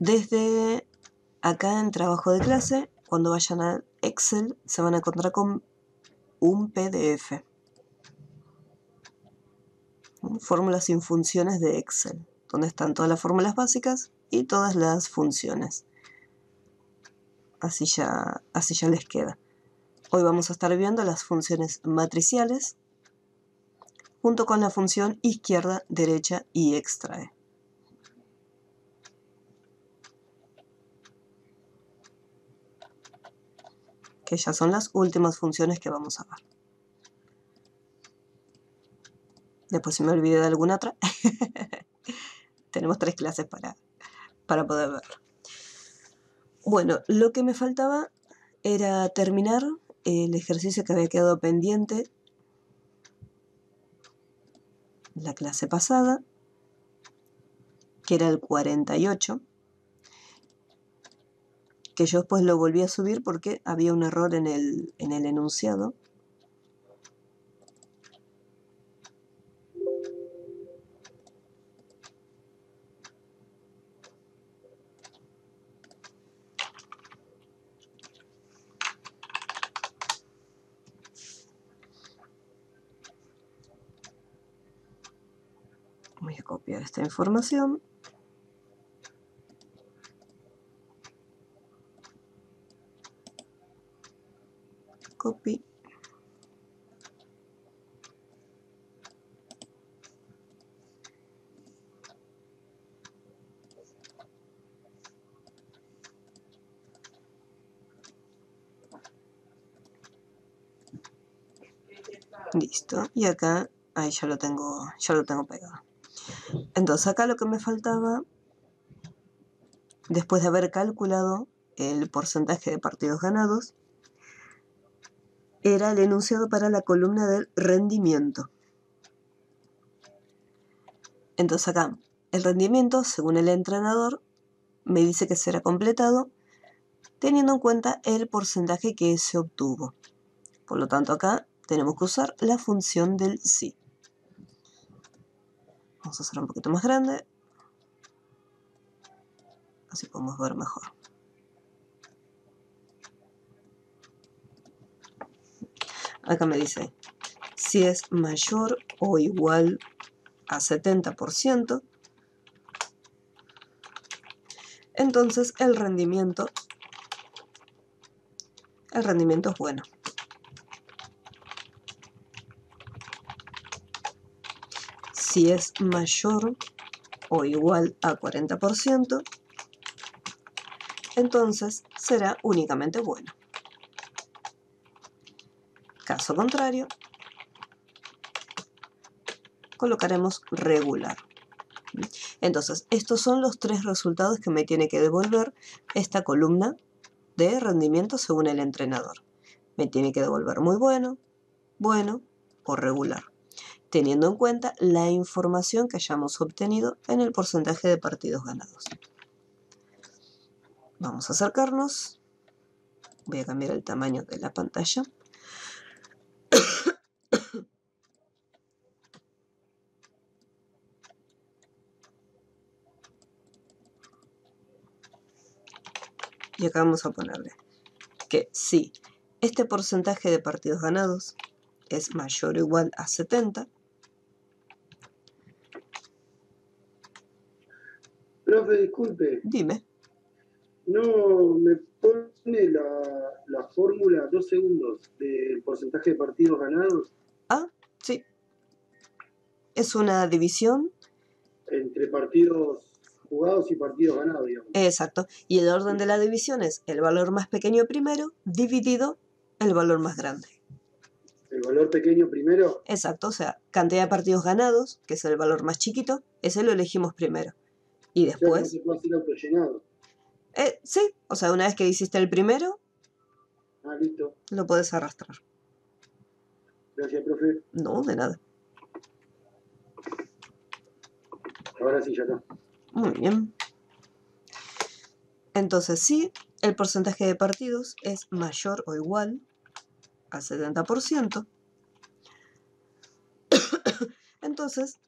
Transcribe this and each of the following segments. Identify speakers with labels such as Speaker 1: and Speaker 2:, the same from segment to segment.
Speaker 1: Desde acá en trabajo de clase, cuando vayan a Excel, se van a encontrar con un PDF. Fórmulas sin funciones de Excel, donde están todas las fórmulas básicas y todas las funciones. Así ya les queda. Hoy vamos a estar viendo las funciones matriciales junto con la función izquierda, derecha y extrae. Que ya son las últimas funciones que vamos a ver. Después si me olvidé de alguna otra, tenemos 3 clases para poder ver. Bueno, lo que me faltaba era terminar el ejercicio que había quedado pendiente la clase pasada, que era el 48, que yo después lo volví a subir porque había un error en el enunciado. Voy a copiar esta información. Copy. Listo. Y acá, ahí ya lo tengo pegado. Entonces acá lo que me faltaba, después de haber calculado el porcentaje de partidos ganados, era el enunciado para la columna del rendimiento. Entonces acá, el rendimiento, según el entrenador, me dice que será completado teniendo en cuenta el porcentaje que se obtuvo. Por lo tanto, acá tenemos que usar la función del sí. Vamos a hacer un poquito más grande. Así podemos ver mejor. Acá me dice, si es mayor o igual a 70%, entonces el rendimiento es bueno. Si es mayor o igual a 40%, entonces será únicamente bueno. Caso contrario, colocaremos regular. Entonces, estos son los 3 resultados que me tiene que devolver esta columna de rendimiento según el entrenador. Me tiene que devolver muy bueno, bueno o regular, teniendo en cuenta la información que hayamos obtenido en el porcentaje de partidos ganados. Vamos a acercarnos. Voy a cambiar el tamaño de la pantalla. Y acá vamos a ponerle que si este porcentaje de partidos ganados es mayor o igual a 70.
Speaker 2: Profe, disculpe.
Speaker 1: Dime.
Speaker 2: No me pone la fórmula 2 segundos del porcentaje de partidos ganados.
Speaker 1: Ah, sí. Es una división.
Speaker 2: Entre partidos jugados y partidos ganados, digamos.
Speaker 1: Exacto. Y el orden de la división es el valor más pequeño primero dividido el valor más grande.
Speaker 2: ¿El valor pequeño primero?
Speaker 1: Exacto, o sea, cantidad de partidos ganados, que es el valor más chiquito, ese lo elegimos primero. Y después...
Speaker 2: O sea, que no se puede hacer autollenado.
Speaker 1: Sí, o sea, una vez que hiciste el primero,
Speaker 2: Listo.
Speaker 1: lo puedes arrastrar.
Speaker 2: Gracias, profe.
Speaker 1: No, de nada.
Speaker 2: Ahora sí, ya está.
Speaker 1: Muy bien. Entonces, sí, el porcentaje de partidos es mayor o igual al 70%. Entonces,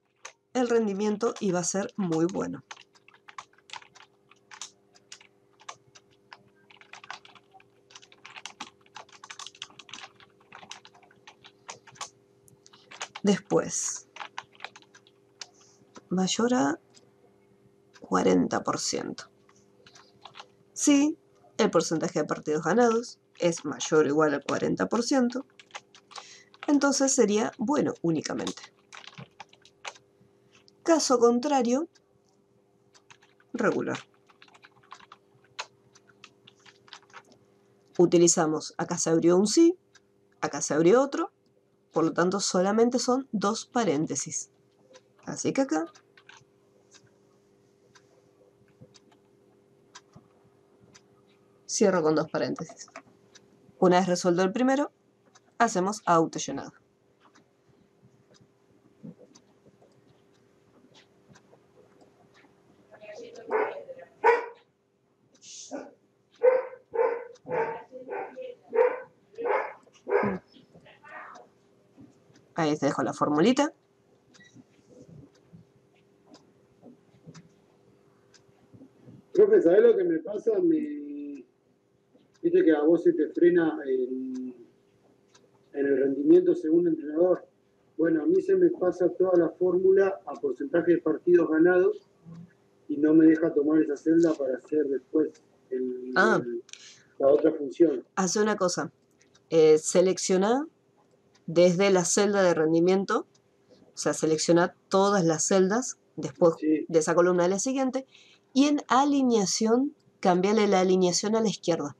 Speaker 1: el rendimiento iba a ser muy bueno. Después, mayor a 40%. Si el porcentaje de partidos ganados es mayor o igual al 40%, entonces sería bueno únicamente. Caso contrario, regular. Utilizamos, acá se abrió un sí, acá se abrió otro, por lo tanto solamente son 2 paréntesis. Así que acá cierro con 2 paréntesis. Una vez resuelto el primero, hacemos autollenado. Ahí te dejo la formulita.
Speaker 2: Profe, ¿sabés lo que me pasa? Viste que a vos se te frena en el rendimiento según entrenador. Bueno, a mí se me pasa toda la fórmula a porcentaje de partidos ganados y no me deja tomar esa celda para hacer después la otra función.
Speaker 1: Hace una cosa. Selecciona desde la celda de rendimiento, o sea, selecciona todas las celdas después
Speaker 2: Sí.
Speaker 1: de esa columna de la siguiente, y en alineación, cambiale la alineación a la izquierda,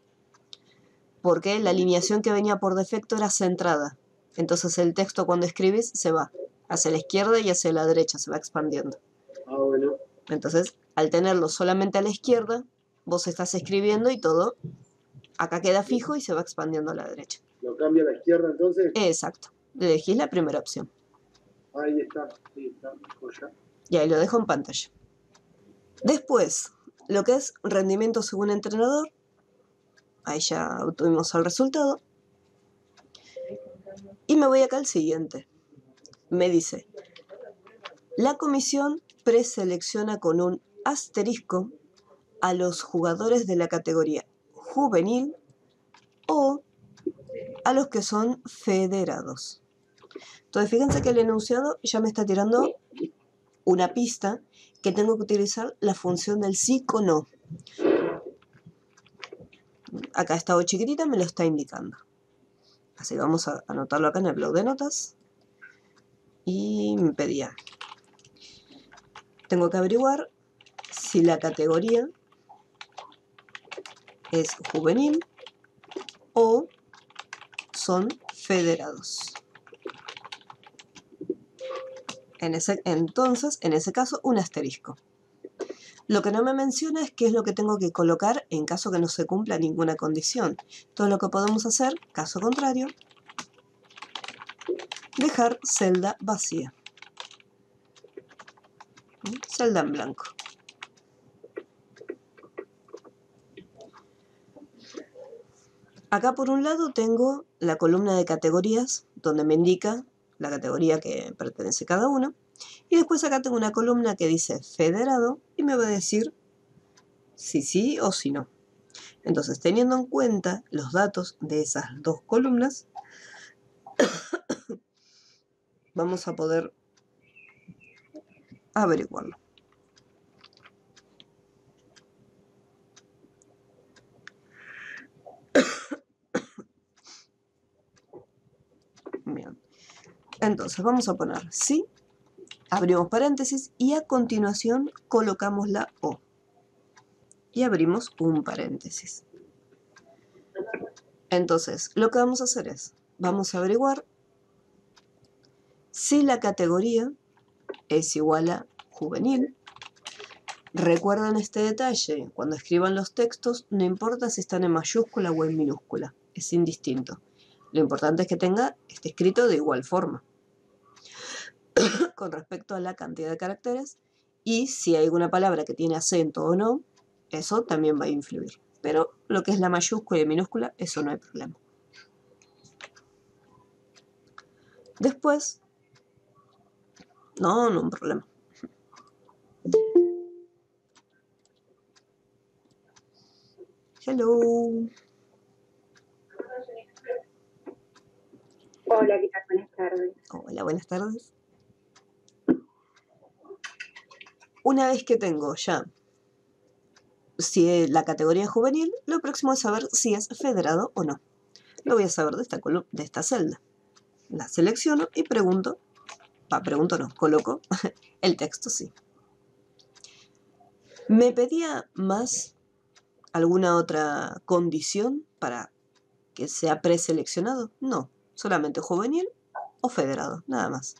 Speaker 1: porque la alineación que venía por defecto era centrada. Entonces el texto cuando escribes se va hacia la izquierda y hacia la derecha, se va expandiendo.
Speaker 2: Ah, bueno.
Speaker 1: Entonces, al tenerlo solamente a la izquierda, vos estás escribiendo y todo acá queda fijo y se va expandiendo a la derecha.
Speaker 2: ¿Lo cambia a la izquierda entonces?
Speaker 1: Exacto. Elegís la primera opción.
Speaker 2: Ahí está, sí, está, ya.
Speaker 1: Y ahí lo dejo en pantalla. Después, lo que es rendimiento según entrenador, ahí ya obtuvimos el resultado. Y me voy acá al siguiente. Me dice, la comisión preselecciona con un asterisco a los jugadores de la categoría juvenil o a los que son federados. Entonces, fíjense que el enunciado ya me está tirando una pista que tengo que utilizar la función del sí o no. Acá está O chiquitita, me lo está indicando. Así que vamos a anotarlo acá en el blog de notas. Y me pedía, tengo que averiguar si la categoría es juvenil o son federados. Entonces, en ese caso, un asterisco. Lo que no me menciona es qué es lo que tengo que colocar en caso que no se cumpla ninguna condición. Entonces lo que podemos hacer, caso contrario, dejar celda vacía. Celda en blanco. Acá por un lado tengo la columna de categorías, donde me indica la categoría que pertenece cada uno. Y después acá tengo una columna que dice federado y me va a decir si sí o si no. Entonces, teniendo en cuenta los datos de esas dos columnas, vamos a poder averiguarlo. Bien. Entonces, vamos a poner sí, abrimos paréntesis y a continuación colocamos la O. Y abrimos un paréntesis. Entonces, lo que vamos a hacer es, vamos a averiguar si la categoría es igual a juvenil. Recuerden este detalle, cuando escriban los textos, no importa si están en mayúscula o en minúscula, es indistinto. Lo importante es que esté escrito de igual forma, con respecto a la cantidad de caracteres, y si hay alguna palabra que tiene acento o no, eso también va a influir. Pero lo que es la mayúscula y minúscula, eso no hay problema. Después, no hay problema. Hello.
Speaker 3: Hola, ¿qué tal? Buenas tardes.
Speaker 1: Hola, buenas tardes. Una vez que tengo ya si es la categoría juvenil, lo próximo es saber si es federado o no. Lo voy a saber de esta celda. La selecciono y pregunto, coloco el texto sí. ¿Me pedía más alguna otra condición para que sea preseleccionado? No, solamente juvenil o federado, nada más.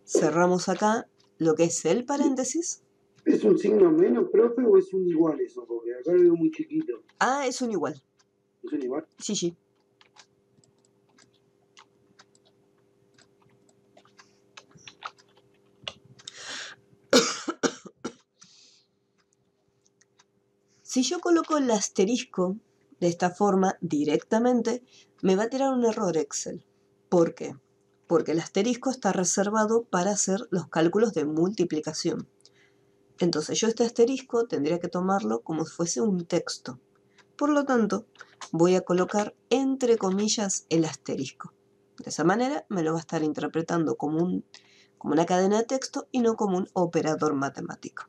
Speaker 1: Cerramos acá lo que es el paréntesis.
Speaker 2: ¿Es un signo menos, profe, o es un igual eso? Porque acá lo veo muy chiquito.
Speaker 1: Ah, es un igual.
Speaker 2: ¿Es un igual?
Speaker 1: Sí, sí. Si yo coloco el asterisco de esta forma directamente, me va a tirar un error Excel. ¿Por qué? Porque el asterisco está reservado para hacer los cálculos de multiplicación. Entonces yo este asterisco tendría que tomarlo como si fuese un texto. Por lo tanto, voy a colocar entre comillas el asterisco. De esa manera me lo va a estar interpretando como una cadena de texto y no como un operador matemático.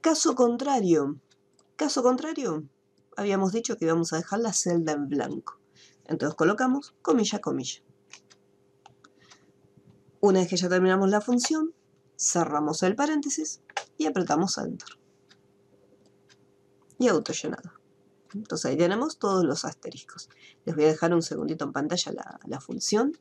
Speaker 1: Caso contrario, habíamos dicho que íbamos a dejar la celda en blanco. Entonces colocamos comilla, comilla. Una vez que ya terminamos la función, cerramos el paréntesis y apretamos Enter. Y autollenado. Entonces ahí tenemos todos los asteriscos. Les voy a dejar un segundito en pantalla la función.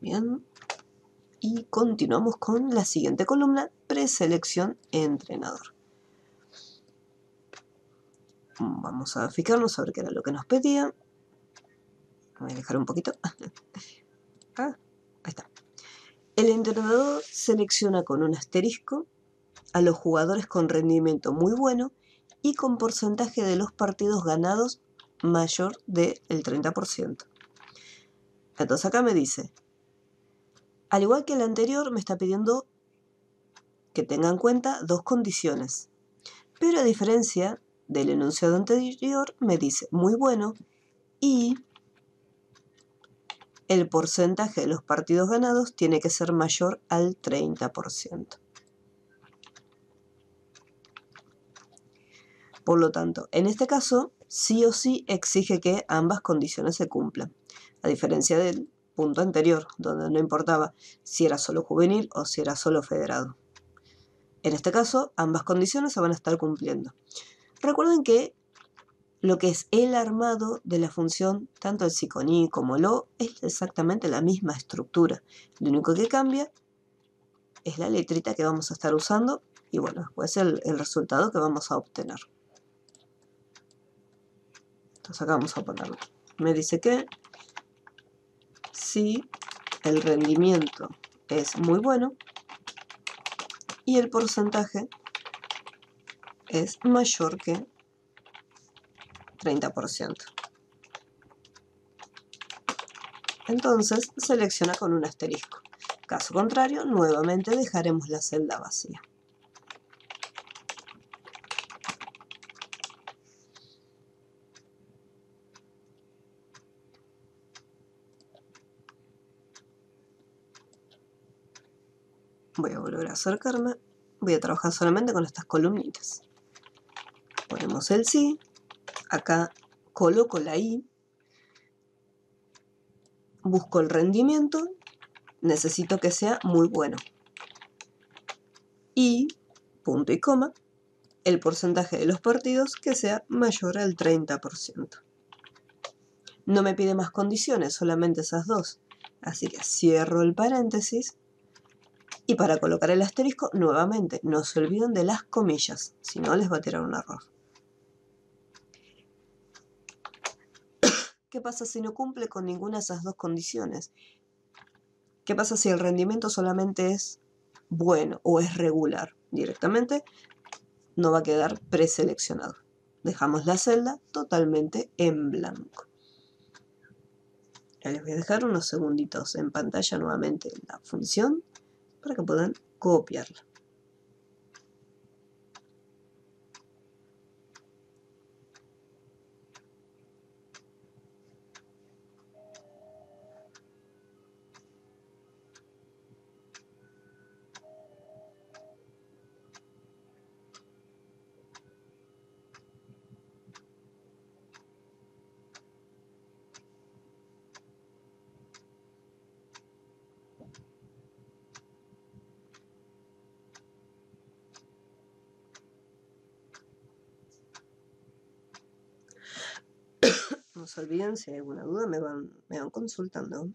Speaker 1: Bien. Y continuamos con la siguiente columna, preselección entrenador. Vamos a fijarnos a ver qué era lo que nos pedía. Voy a dejar un poquito. Ahí está. El entrenador selecciona con un asterisco a los jugadores con rendimiento muy bueno y con porcentaje de los partidos ganados mayor del 30%. Entonces acá me dice, al igual que el anterior, me está pidiendo que tenga en cuenta dos condiciones. Pero a diferencia del enunciado anterior, me dice muy bueno y el porcentaje de los partidos ganados tiene que ser mayor al 30%. Por lo tanto, en este caso, sí o sí exige que ambas condiciones se cumplan, a diferencia del punto anterior, donde no importaba si era solo juvenil o si era solo federado. En este caso, ambas condiciones se van a estar cumpliendo. Recuerden que lo que es el armado de la función, tanto el psiconí como el O, es exactamente la misma estructura. Lo único que cambia es la letrita que vamos a estar usando y bueno, después el resultado que vamos a obtener. Entonces acá vamos a ponerlo. Me dice que si el rendimiento es muy bueno y el porcentaje es mayor que 30%. Entonces selecciona con un asterisco. Caso contrario, nuevamente dejaremos la celda vacía. Voy a volver a acercarme. Voy a trabajar solamente con estas columnitas. Ponemos el sí. Acá coloco la I. Busco el rendimiento. Necesito que sea muy bueno. Y, punto y coma, el porcentaje de los partidos que sea mayor al 30%. No me pide más condiciones, solamente esas dos. Así que cierro el paréntesis. Y para colocar el asterisco, nuevamente, no se olviden de las comillas, si no les va a tirar un error. ¿Qué pasa si no cumple con ninguna de esas dos condiciones? ¿Qué pasa si el rendimiento solamente es bueno o es regular? Directamente no va a quedar preseleccionado. Dejamos la celda totalmente en blanco. Ya les voy a dejar unos segunditos en pantalla nuevamente la función para que puedan copiarla. No se olviden, si hay alguna duda me van consultando.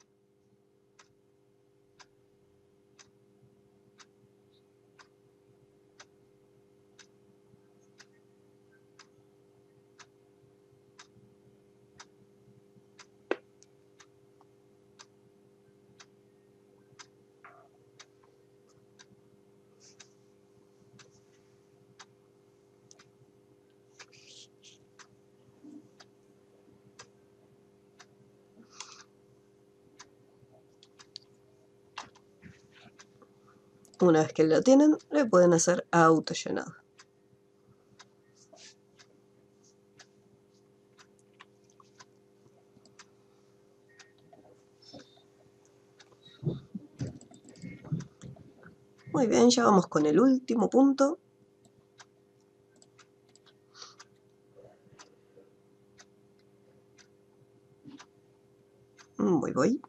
Speaker 1: Una vez que lo tienen, le pueden hacer autollenado. Muy bien, ya vamos con el último punto. Voy.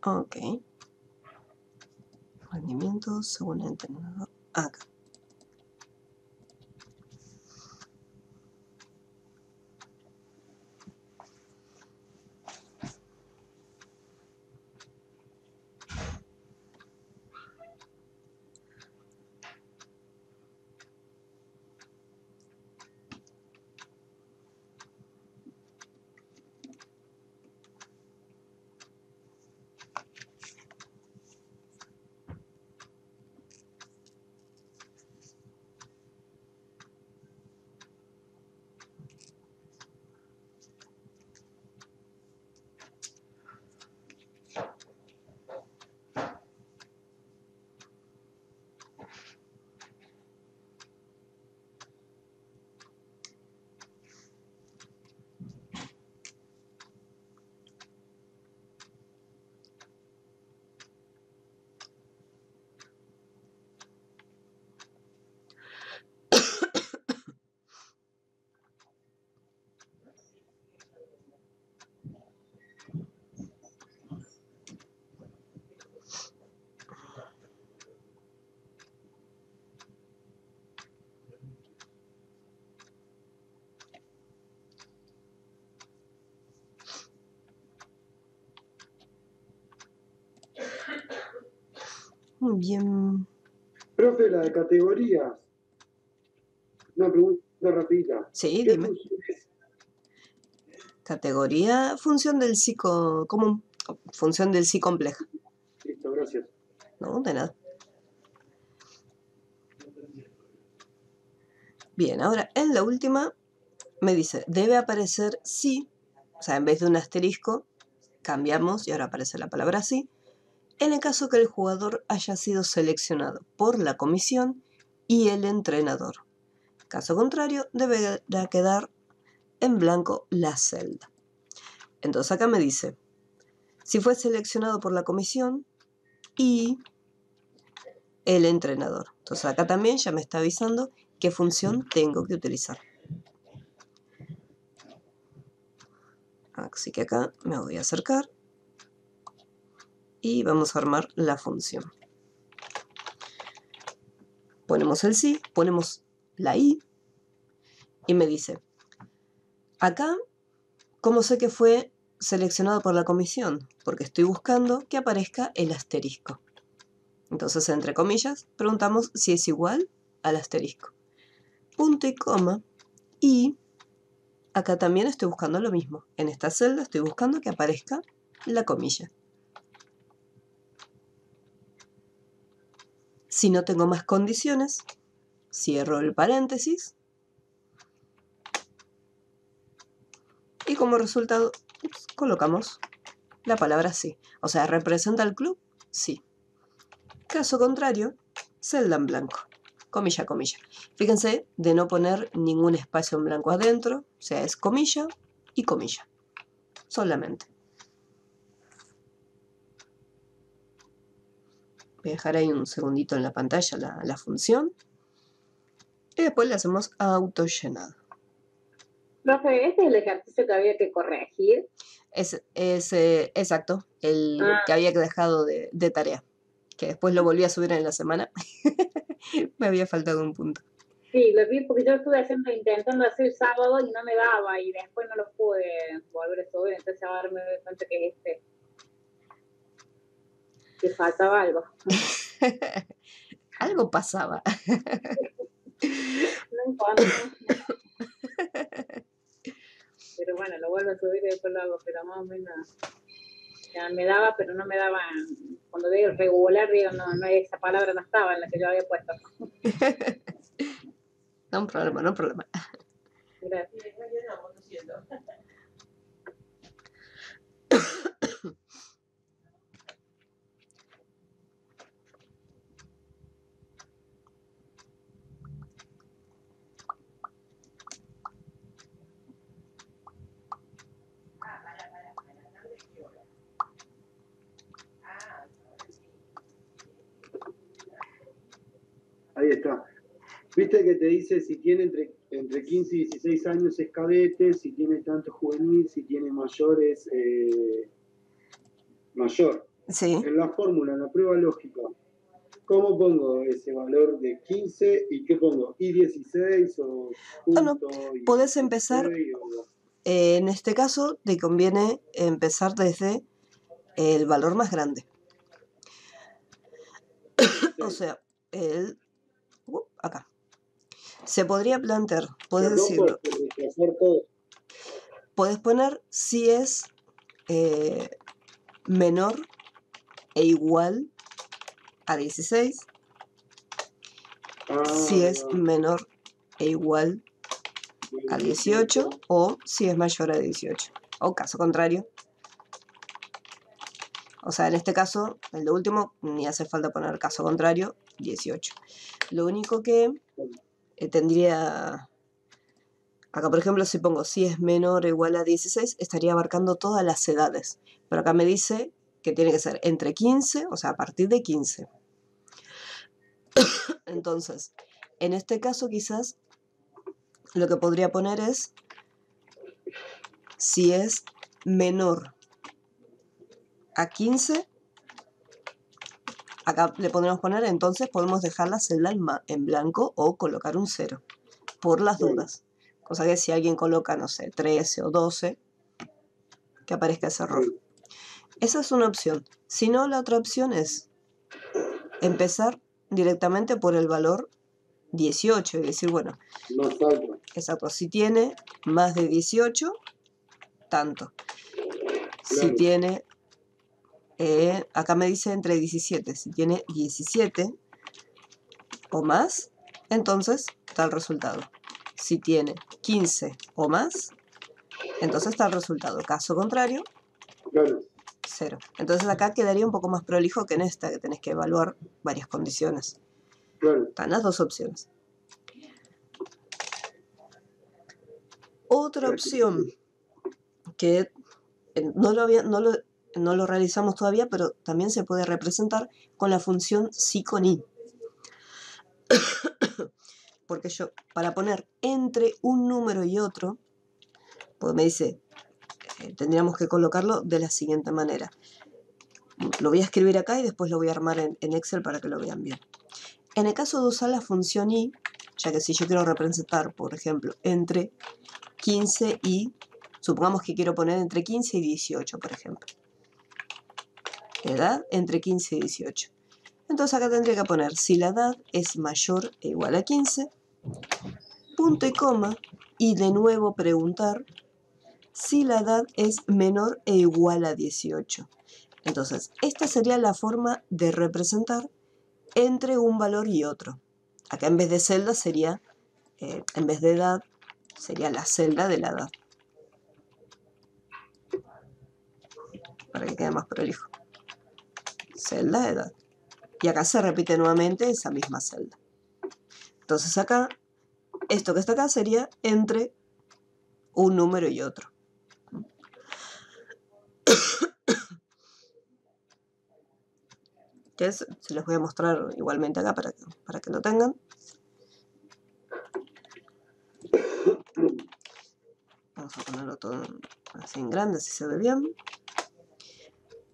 Speaker 1: Ok. Rendimiento según el entrenador. Acá. Bien.
Speaker 2: Profe, la de categorías. Una pregunta rapidita.
Speaker 1: Sí,
Speaker 2: ¿Qué
Speaker 1: dime.
Speaker 2: función es?
Speaker 1: Categoría, función del sí común, función del sí compleja.
Speaker 2: Listo, gracias.
Speaker 1: No, de nada. Bien, ahora en la última me dice, debe aparecer sí, o sea, en vez de un asterisco, cambiamos y ahora aparece la palabra sí, en el caso que el jugador haya sido seleccionado por la comisión y el entrenador. Caso contrario, deberá quedar en blanco la celda. Entonces acá me dice, si fue seleccionado por la comisión y el entrenador. Entonces acá también ya me está avisando qué función tengo que utilizar. Así que acá me voy a acercar y vamos a armar la función. Ponemos el sí, ponemos la i y me dice, acá, ¿cómo sé que fue seleccionado por la comisión? Porque estoy buscando que aparezca el asterisco. Entonces, entre comillas, preguntamos si es igual al asterisco. Punto y coma. Y acá también estoy buscando lo mismo. En esta celda estoy buscando que aparezca la comilla. Si no tengo más condiciones, cierro el paréntesis. Y como resultado, colocamos la palabra sí. O sea, ¿representa al club? Sí. Caso contrario, celda en blanco. Comilla, comilla. Fíjense de no poner ningún espacio en blanco adentro. O sea, es comilla y comilla. Solamente. Voy a dejar ahí un segundito en la pantalla la función. Y después le hacemos autollenado.
Speaker 3: Profe, ¿este es el ejercicio que había que corregir?
Speaker 1: Es exacto, el que había dejado de tarea. Que después lo volví a subir en la semana. Me había faltado un punto.
Speaker 3: Sí, lo vi porque yo estuve intentando hacer sábado y no me daba y después no lo pude volver a subir, entonces ahora me doy cuenta que que faltaba algo.
Speaker 1: Algo pasaba.
Speaker 3: No importa. Pero bueno, lo vuelvo a subir y después lo hago, pero más o menos ya me daba, pero no me daba, cuando digo regular, digo, no, esa palabra no estaba en la que yo había puesto.
Speaker 1: No problema, no problema.
Speaker 3: Gracias.
Speaker 2: Ahí está. Viste que te dice si tiene entre 15 y 16 años es cadete, si tiene tanto juvenil, si tiene mayor es mayor.
Speaker 1: Sí.
Speaker 2: En la fórmula, en la prueba lógica, ¿cómo pongo ese valor de 15 y qué pongo? ¿Y 16 o punto?
Speaker 1: Podés empezar, en este caso te conviene empezar desde el valor más grande. O sea, acá. Se podría plantear, puedes decirlo. Puedes poner si es menor e igual a 16. Si es menor e igual a 18 o si es mayor a 18. O caso contrario. O sea, en este caso, en lo último, ni hace falta poner caso contrario, 18. Lo único que tendría... Acá, por ejemplo, si pongo si es menor o igual a 16, estaría abarcando todas las edades. Pero acá me dice que tiene que ser entre 15, o sea, a partir de 15. Entonces, en este caso quizás lo que podría poner es si es menor a 15. Acá le podemos poner, entonces podemos dejar la celda en blanco o colocar un 0, por las dudas. Cosa que si alguien coloca, no sé, 13 o 12, que aparezca ese error. Esa es una opción. Si no, la otra opción es empezar directamente por el valor 18 y decir, bueno,
Speaker 2: Más alto.
Speaker 1: exacto, si tiene más de 18, tanto. Si
Speaker 2: Claro.
Speaker 1: tiene, acá me dice entre 17, si tiene 17 o más, entonces está el resultado. Si tiene 15 o más, entonces está el resultado. Caso contrario,
Speaker 2: Claro.
Speaker 1: 0. Entonces acá quedaría un poco más prolijo que en esta, que tenés que evaluar varias condiciones.
Speaker 2: Claro.
Speaker 1: Están las dos opciones. Otra opción que no lo realizamos todavía, pero también se puede representar con la función si con i. Porque yo, para poner entre un número y otro, pues me dice, tendríamos que colocarlo de la siguiente manera. Lo voy a escribir acá y después lo voy a armar en Excel para que lo vean bien. En el caso de usar la función i, ya que si yo quiero representar, por ejemplo, entre 15 y, supongamos que quiero poner entre 15 y 18, por ejemplo. Edad entre 15 y 18. Entonces acá tendría que poner si la edad es mayor e igual a 15, punto y coma, y de nuevo preguntar si la edad es menor e igual a 18. Entonces, esta sería la forma de representar entre un valor y otro. Acá en vez de celda sería, en vez de edad, sería la celda de la edad. Para que quede más prolijo. Celda de edad. Y acá se repite nuevamente esa misma celda. Entonces acá, esto que está acá sería entre un número y otro. Que se los voy a mostrar igualmente acá para que lo tengan. Vamos a ponerlo todo así en grande, si se ve bien.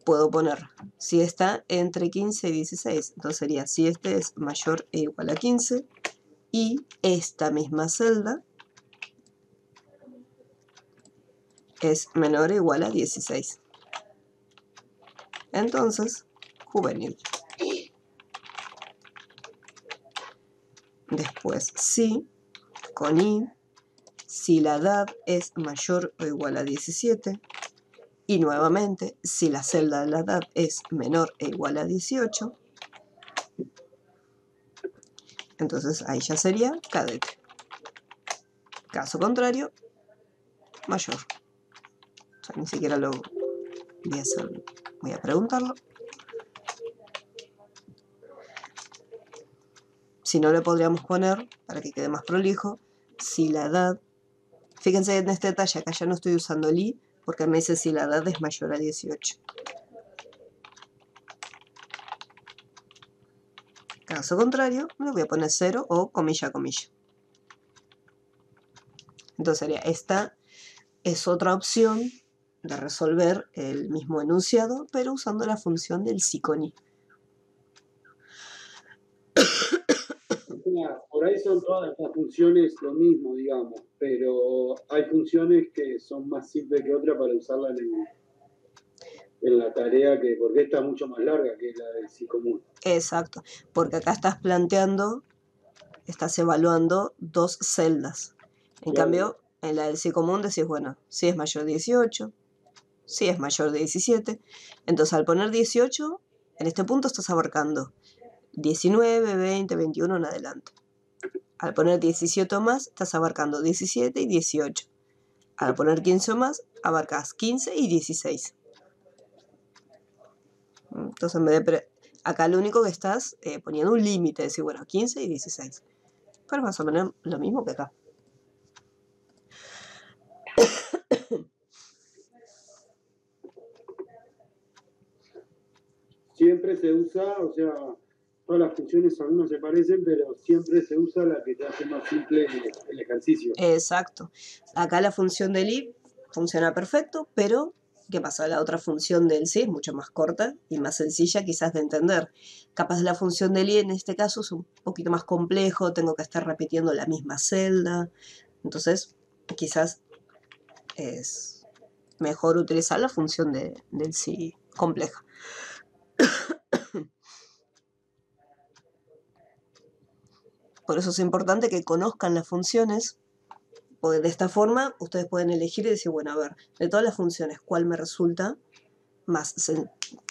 Speaker 1: Puedo poner si está entre 15 y 16. Entonces sería si este es mayor e igual a 15 y esta misma celda es menor o igual a 16. Entonces, juvenil. Después, si, con i, si la edad es mayor o igual a 17. Y nuevamente, si la celda de la edad es menor e igual a 18. Entonces, ahí ya sería cadete. Caso contrario, mayor. O sea, ni siquiera lo voy a hacer. Voy a preguntarlo. Si no, le podríamos poner, para que quede más prolijo, si la edad... Fíjense en este detalle, acá ya no estoy usando el i, porque me dice si la edad es mayor a 18. Caso contrario, le voy a poner 0 o comilla, comilla. Entonces sería, esta es otra opción de resolver el mismo enunciado, pero usando la función del si con i.
Speaker 2: Por ahí son todas las funciones lo mismo, digamos, pero hay funciones que son más simples que otras para usarla en la tarea, porque esta es mucho más larga que la del si común.
Speaker 1: Exacto, porque acá estás planteando, estás evaluando dos celdas. En cambio, en la del si común decís, bueno, si es mayor de 18, si es mayor de 17. Entonces, al poner 18, en este punto estás abarcando 19, 20, 21 en adelante. Al poner 17 o más, estás abarcando 17 y 18. Al poner 15 o más, abarcas 15 y 16. Entonces, en vez de acá lo único que estás poniendo un límite, decir, bueno, 15 y 16. Pero más o menos lo mismo que acá.
Speaker 2: Siempre se usa, o sea, todas las funciones algunas se parecen, pero siempre se usa la que te hace más simple el ejercicio.
Speaker 1: Exacto. Acá la función del if funciona perfecto, pero ¿qué pasa? La otra función del si es mucho más corta y más sencilla quizás de entender. Capaz la función del i en este caso es un poquito más complejo, tengo que estar repitiendo la misma celda. Entonces, quizás es mejor utilizar la función del si compleja. Por eso es importante que conozcan las funciones, porque de esta forma ustedes pueden elegir y decir, bueno, a ver, de todas las funciones, ¿cuál me resulta más,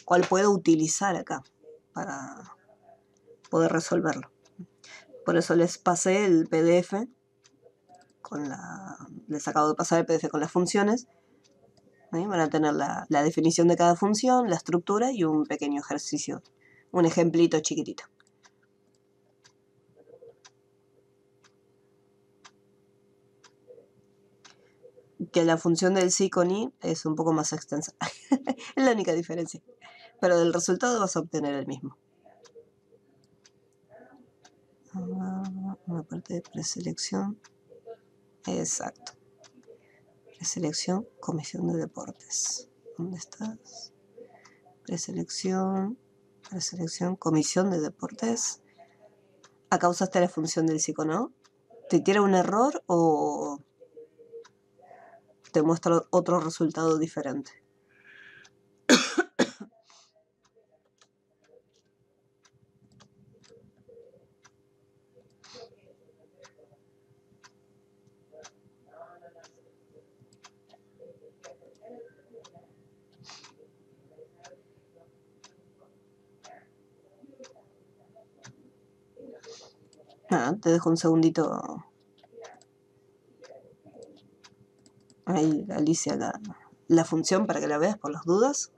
Speaker 1: cuál puedo utilizar acá para poder resolverlo? Por eso les pasé el PDF les acabo de pasar el PDF con las funciones. Van a tener la definición de cada función, la estructura y un pequeño ejercicio, un ejemplito chiquitito. Que la función del sí con i es un poco más extensa. Es la única diferencia. Pero del resultado vas a obtener el mismo. Una parte de preselección. Exacto. Preselección, comisión de deportes. ¿Dónde estás? Preselección, comisión de deportes. Acá usaste la función del sí con no. ¿Te tira un error o te muestra otro resultado diferente? Te dejo un segundito ahí, Alicia, la función para que la veas por las dudas.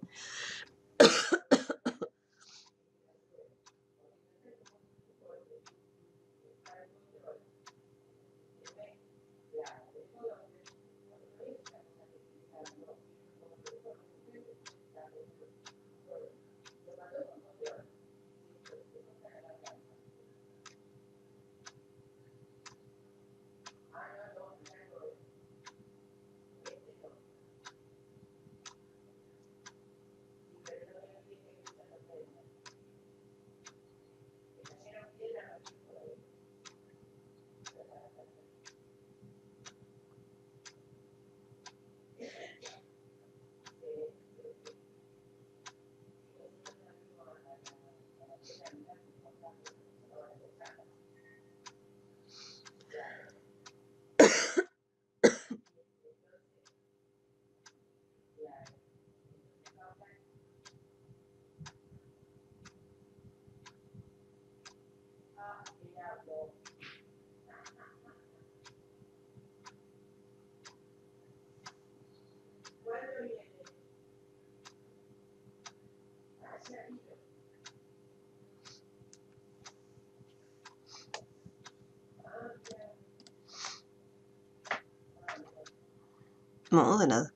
Speaker 1: No, de nada.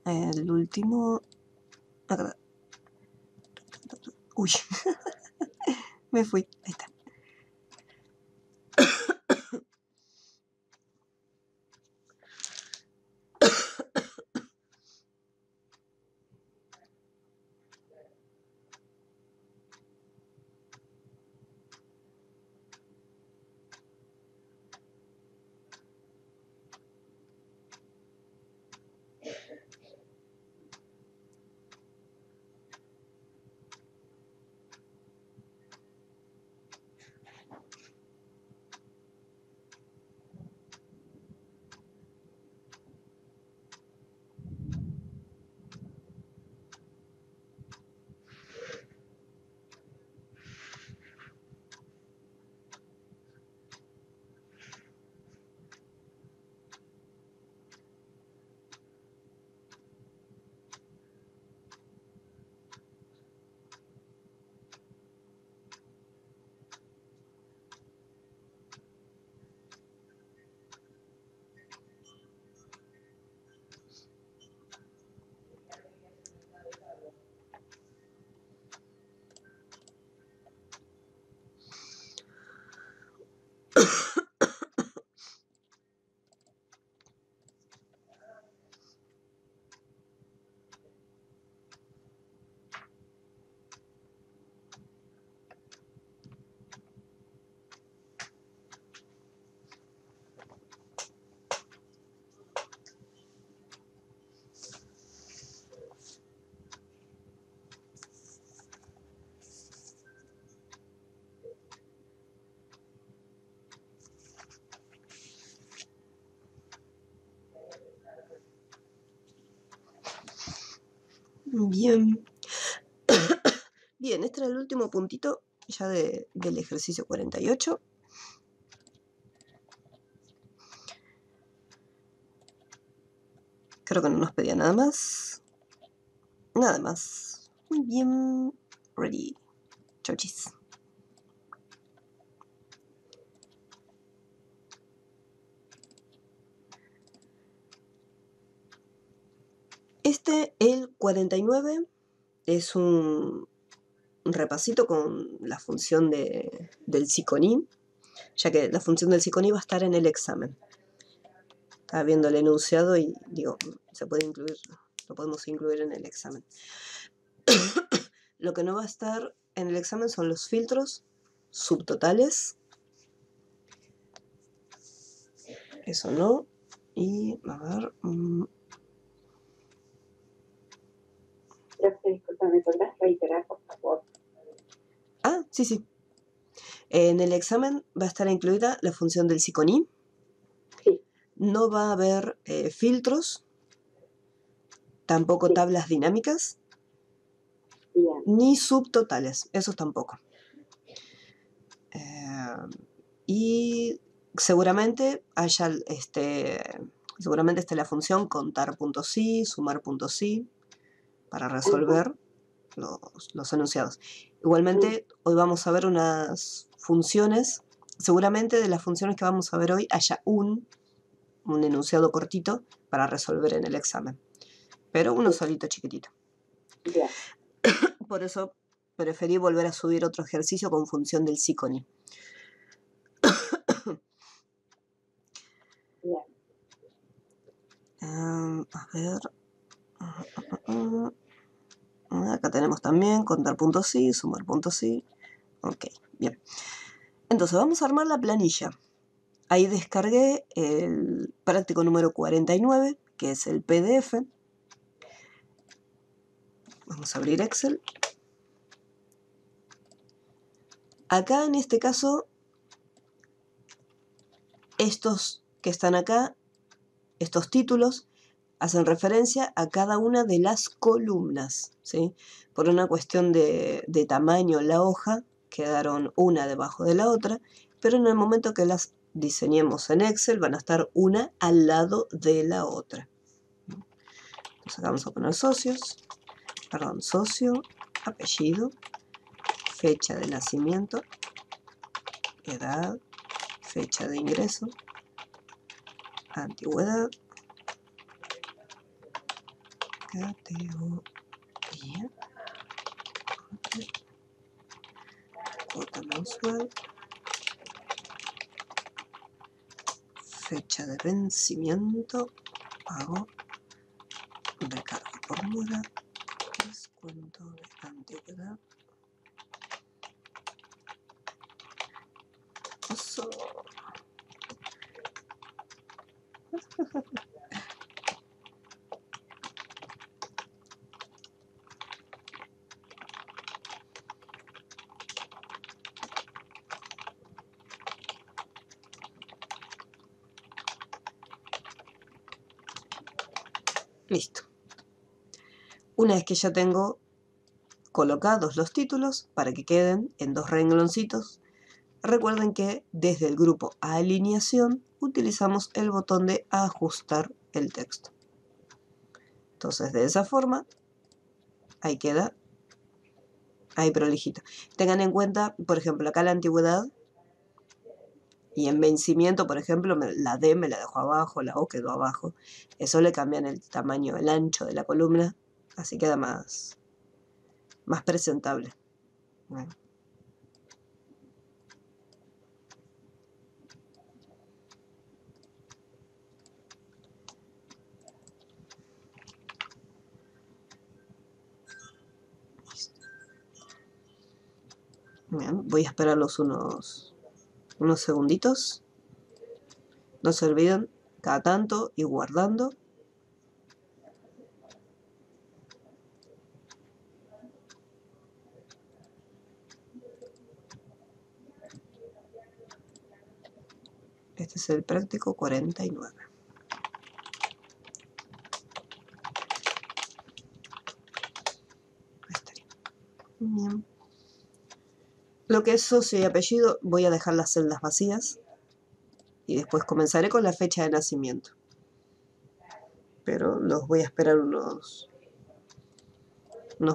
Speaker 1: El último... Acá. Uy, me fui. Ahí está. Bien. Bien, este era el último puntito ya del ejercicio 48. Creo que no nos pedía nada más. Nada más. Muy bien. Ready. Chauchis. El 49, es un repasito con la función del psiconí, ya que la función del psiconí va a estar en el examen. Estaba viendo el enunciado y digo, se puede incluir, lo podemos incluir en el examen. Lo que no va a estar en el examen son los filtros subtotales. Eso no. Y a ver.
Speaker 3: Disculpa, ¿me podrás reiterar, por favor?
Speaker 1: Ah, sí. En el examen va a estar incluida la función del psiconí.
Speaker 3: Sí.
Speaker 1: No va a haber filtros, tampoco tablas dinámicas,
Speaker 3: Bien.
Speaker 1: ni subtotales, esos tampoco. Y seguramente haya seguramente esté la función contar.si, sumar.si, para resolver los enunciados. Igualmente, hoy vamos a ver unas funciones. Seguramente de las funciones que vamos a ver hoy haya un enunciado cortito para resolver en el examen, pero uno solito chiquitito.
Speaker 3: Bien.
Speaker 1: Por eso preferí volver a subir otro ejercicio con función del psiconí.
Speaker 3: Bien.
Speaker 1: A ver. Acá tenemos también contar.si, sumar.si. Ok, bien. Entonces vamos a armar la planilla. Ahí descargué el práctico número 49, que es el PDF. Vamos a abrir Excel. Acá en este caso, estos que están acá, estos títulos, hacen referencia a cada una de las columnas, ¿sí? Por una cuestión de tamaño la hoja, quedaron una debajo de la otra, pero en el momento que las diseñemos en Excel van a estar una al lado de la otra. Entonces acá vamos a poner socio, apellido, fecha de nacimiento, edad, fecha de ingreso, antigüedad, categoría, cuota mensual, fecha de vencimiento, pago, recargo por mora, descuento de antigüedad. Eso. Listo. Una vez que ya tengo colocados los títulos para que queden en dos rengloncitos, recuerden que desde el grupo alineación utilizamos el botón de ajustar el texto. Entonces de esa forma, ahí queda, ahí prolijito. Tengan en cuenta, por ejemplo, acá la antigüedad y en vencimiento, por ejemplo, la D me la dejo abajo, la O quedó abajo. Eso le cambian el tamaño, el ancho de la columna, así queda más presentable. Bueno. Bien, voy a esperarlos unos segunditos. No se olviden, cada tanto ir guardando. Este es el práctico 49. Bien. Lo que es socio y apellido, voy a dejar las celdas vacías y después comenzaré con la fecha de nacimiento. Pero los voy a esperar unos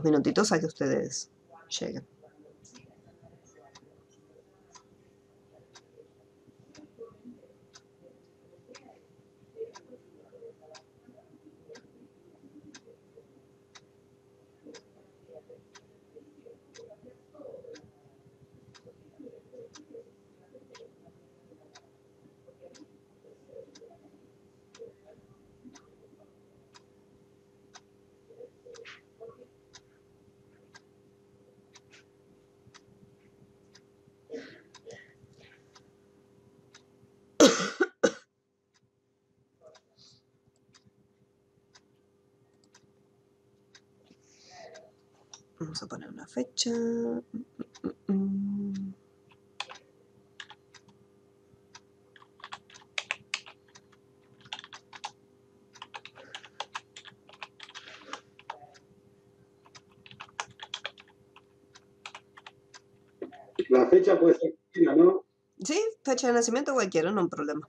Speaker 1: minutitos a que ustedes lleguen. Vamos a poner una fecha.
Speaker 2: La fecha puede ser cualquiera, ¿no?
Speaker 1: Sí, fecha de nacimiento cualquiera, no hay problema.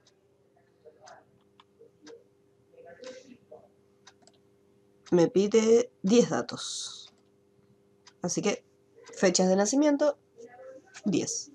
Speaker 1: Me pide 10 datos. Así que fechas de nacimiento, 10.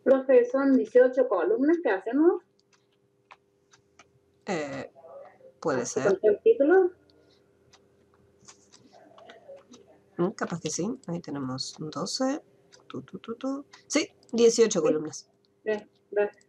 Speaker 3: Profe, son 18 columnas que hacemos.
Speaker 1: Puede
Speaker 3: Así
Speaker 1: ser.
Speaker 3: con todo el título.
Speaker 1: Capaz que sí. Ahí tenemos 12. Sí, 18 columnas.
Speaker 3: Gracias.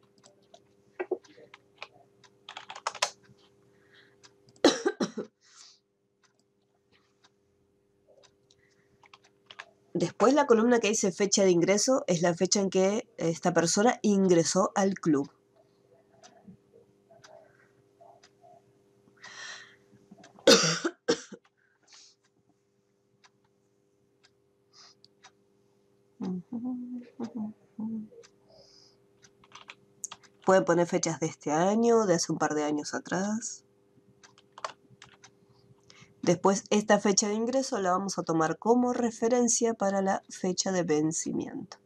Speaker 1: Después la columna que dice fecha de ingreso es la fecha en que esta persona ingresó al club. Pueden poner fechas de este año, de hace un par de años atrás. Después, esta fecha de ingreso la vamos a tomar como referencia para la fecha de vencimiento.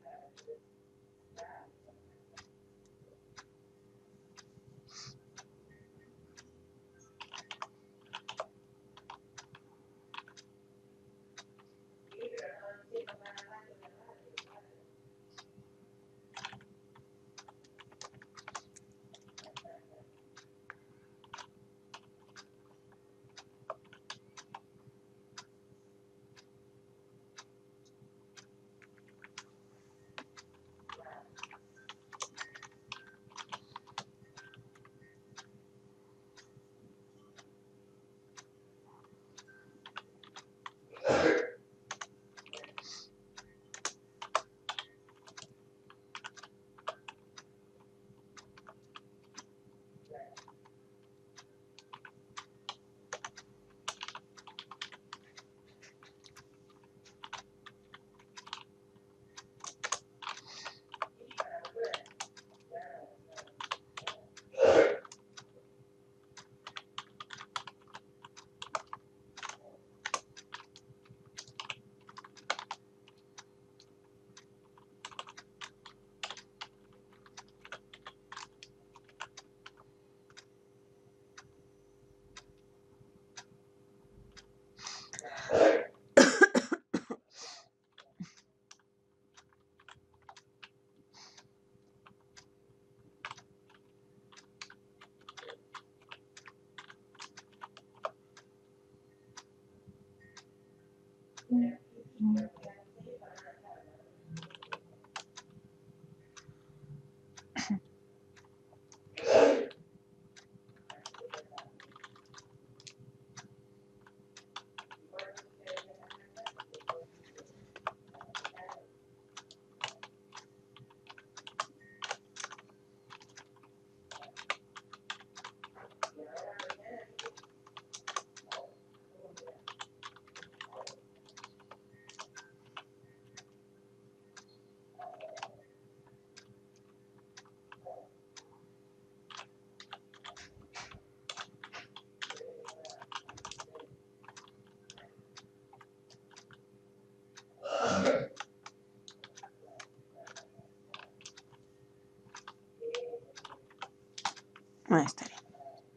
Speaker 1: Ahí estaría.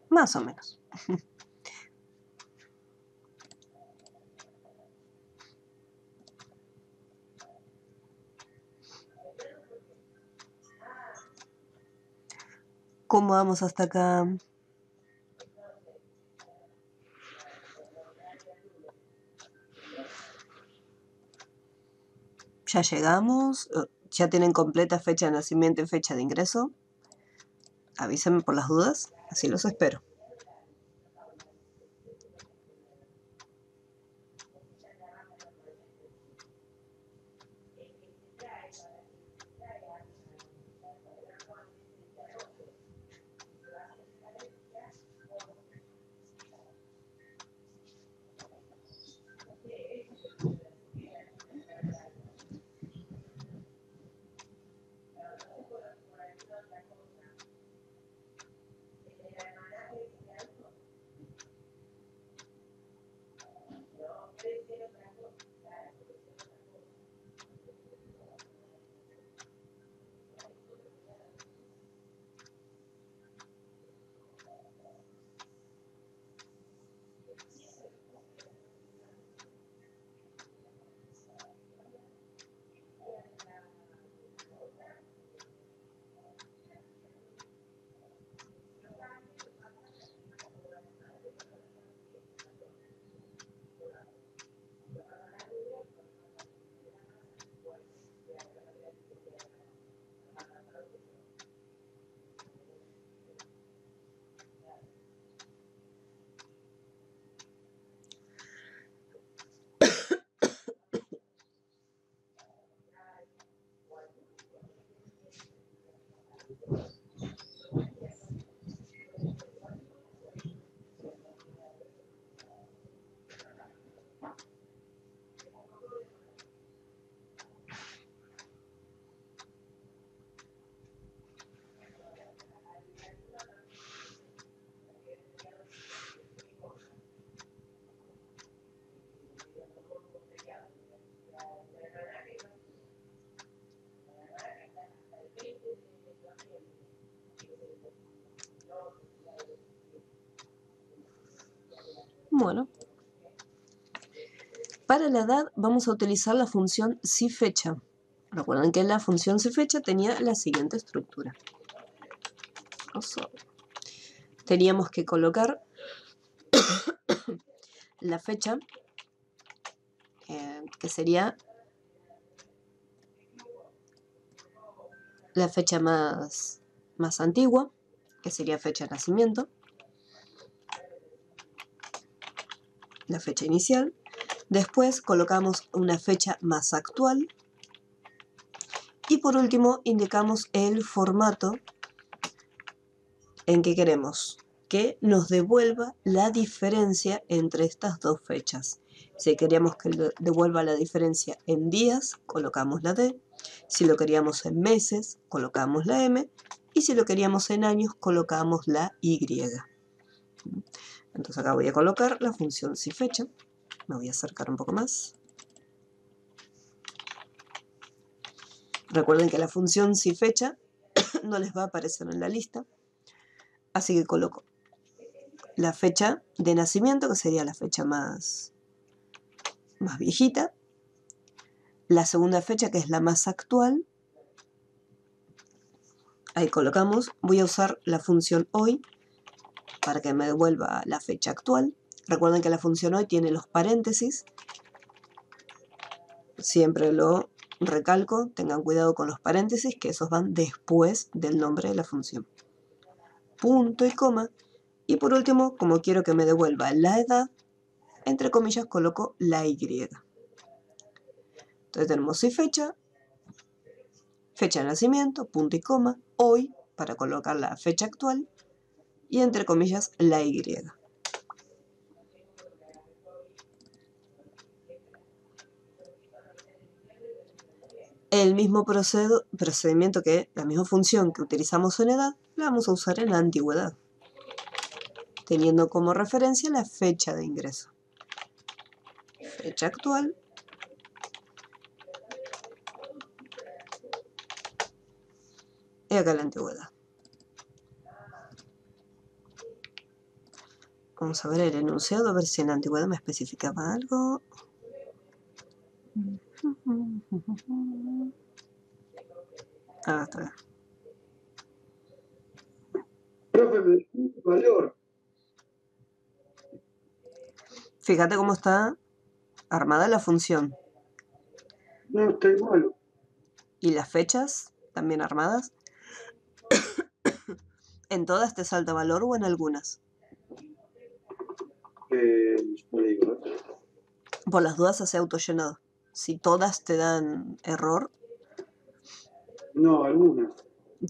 Speaker 1: Más o menos. ¿Cómo vamos hasta acá? Ya llegamos. Ya tienen completa fecha de nacimiento y fecha de ingreso. Avísenme por las dudas. Así los espero. Bueno. Para la edad vamos a utilizar la función si-fecha. Recuerden que la función si-fecha tenía la siguiente estructura. Teníamos que colocar la fecha, que sería la fecha más antigua, que sería fecha de nacimiento, la fecha inicial. Después colocamos una fecha más actual. Y por último indicamos el formato en que queremos que nos devuelva la diferencia entre estas dos fechas. Si queríamos que devuelva la diferencia en días, colocamos la D. Si lo queríamos en meses, colocamos la M. Y si lo queríamos en años, colocamos la Y. Entonces acá voy a colocar la función si-fecha. Me voy a acercar un poco más. Recuerden que la función si-fecha no les va a aparecer en la lista. Así que coloco la fecha de nacimiento, que sería la fecha más viejita. La segunda fecha, que es la más actual. Ahí colocamos. Voy a usar la función hoy para que me devuelva la fecha actual. Recuerden que la función hoy tiene los paréntesis. Siempre lo recalco, tengan cuidado con los paréntesis, que esos van después del nombre de la función. Punto y coma. Y por último, como quiero que me devuelva la edad, entre comillas coloco la Y. Entonces tenemos si fecha, fecha de nacimiento, punto y coma, hoy, para colocar la fecha actual, y entre comillas la Y. El mismo procedimiento la misma función que utilizamos en edad, la vamos a usar en la antigüedad, teniendo como referencia la fecha de ingreso. Fecha actual. Y acá la antigüedad. Vamos a ver el enunciado, a ver si en la antigüedad me especificaba algo. Ah, está bien.
Speaker 2: Profe, me dijo un valor.
Speaker 1: Fíjate cómo está armada la función.
Speaker 2: No, está igual.
Speaker 1: Y las fechas, también armadas. ¿En todas te salta valor o en algunas?
Speaker 2: No le digo, ¿eh?
Speaker 1: Por las dudas hace autollenado. Si todas te dan error,
Speaker 2: No, algunas.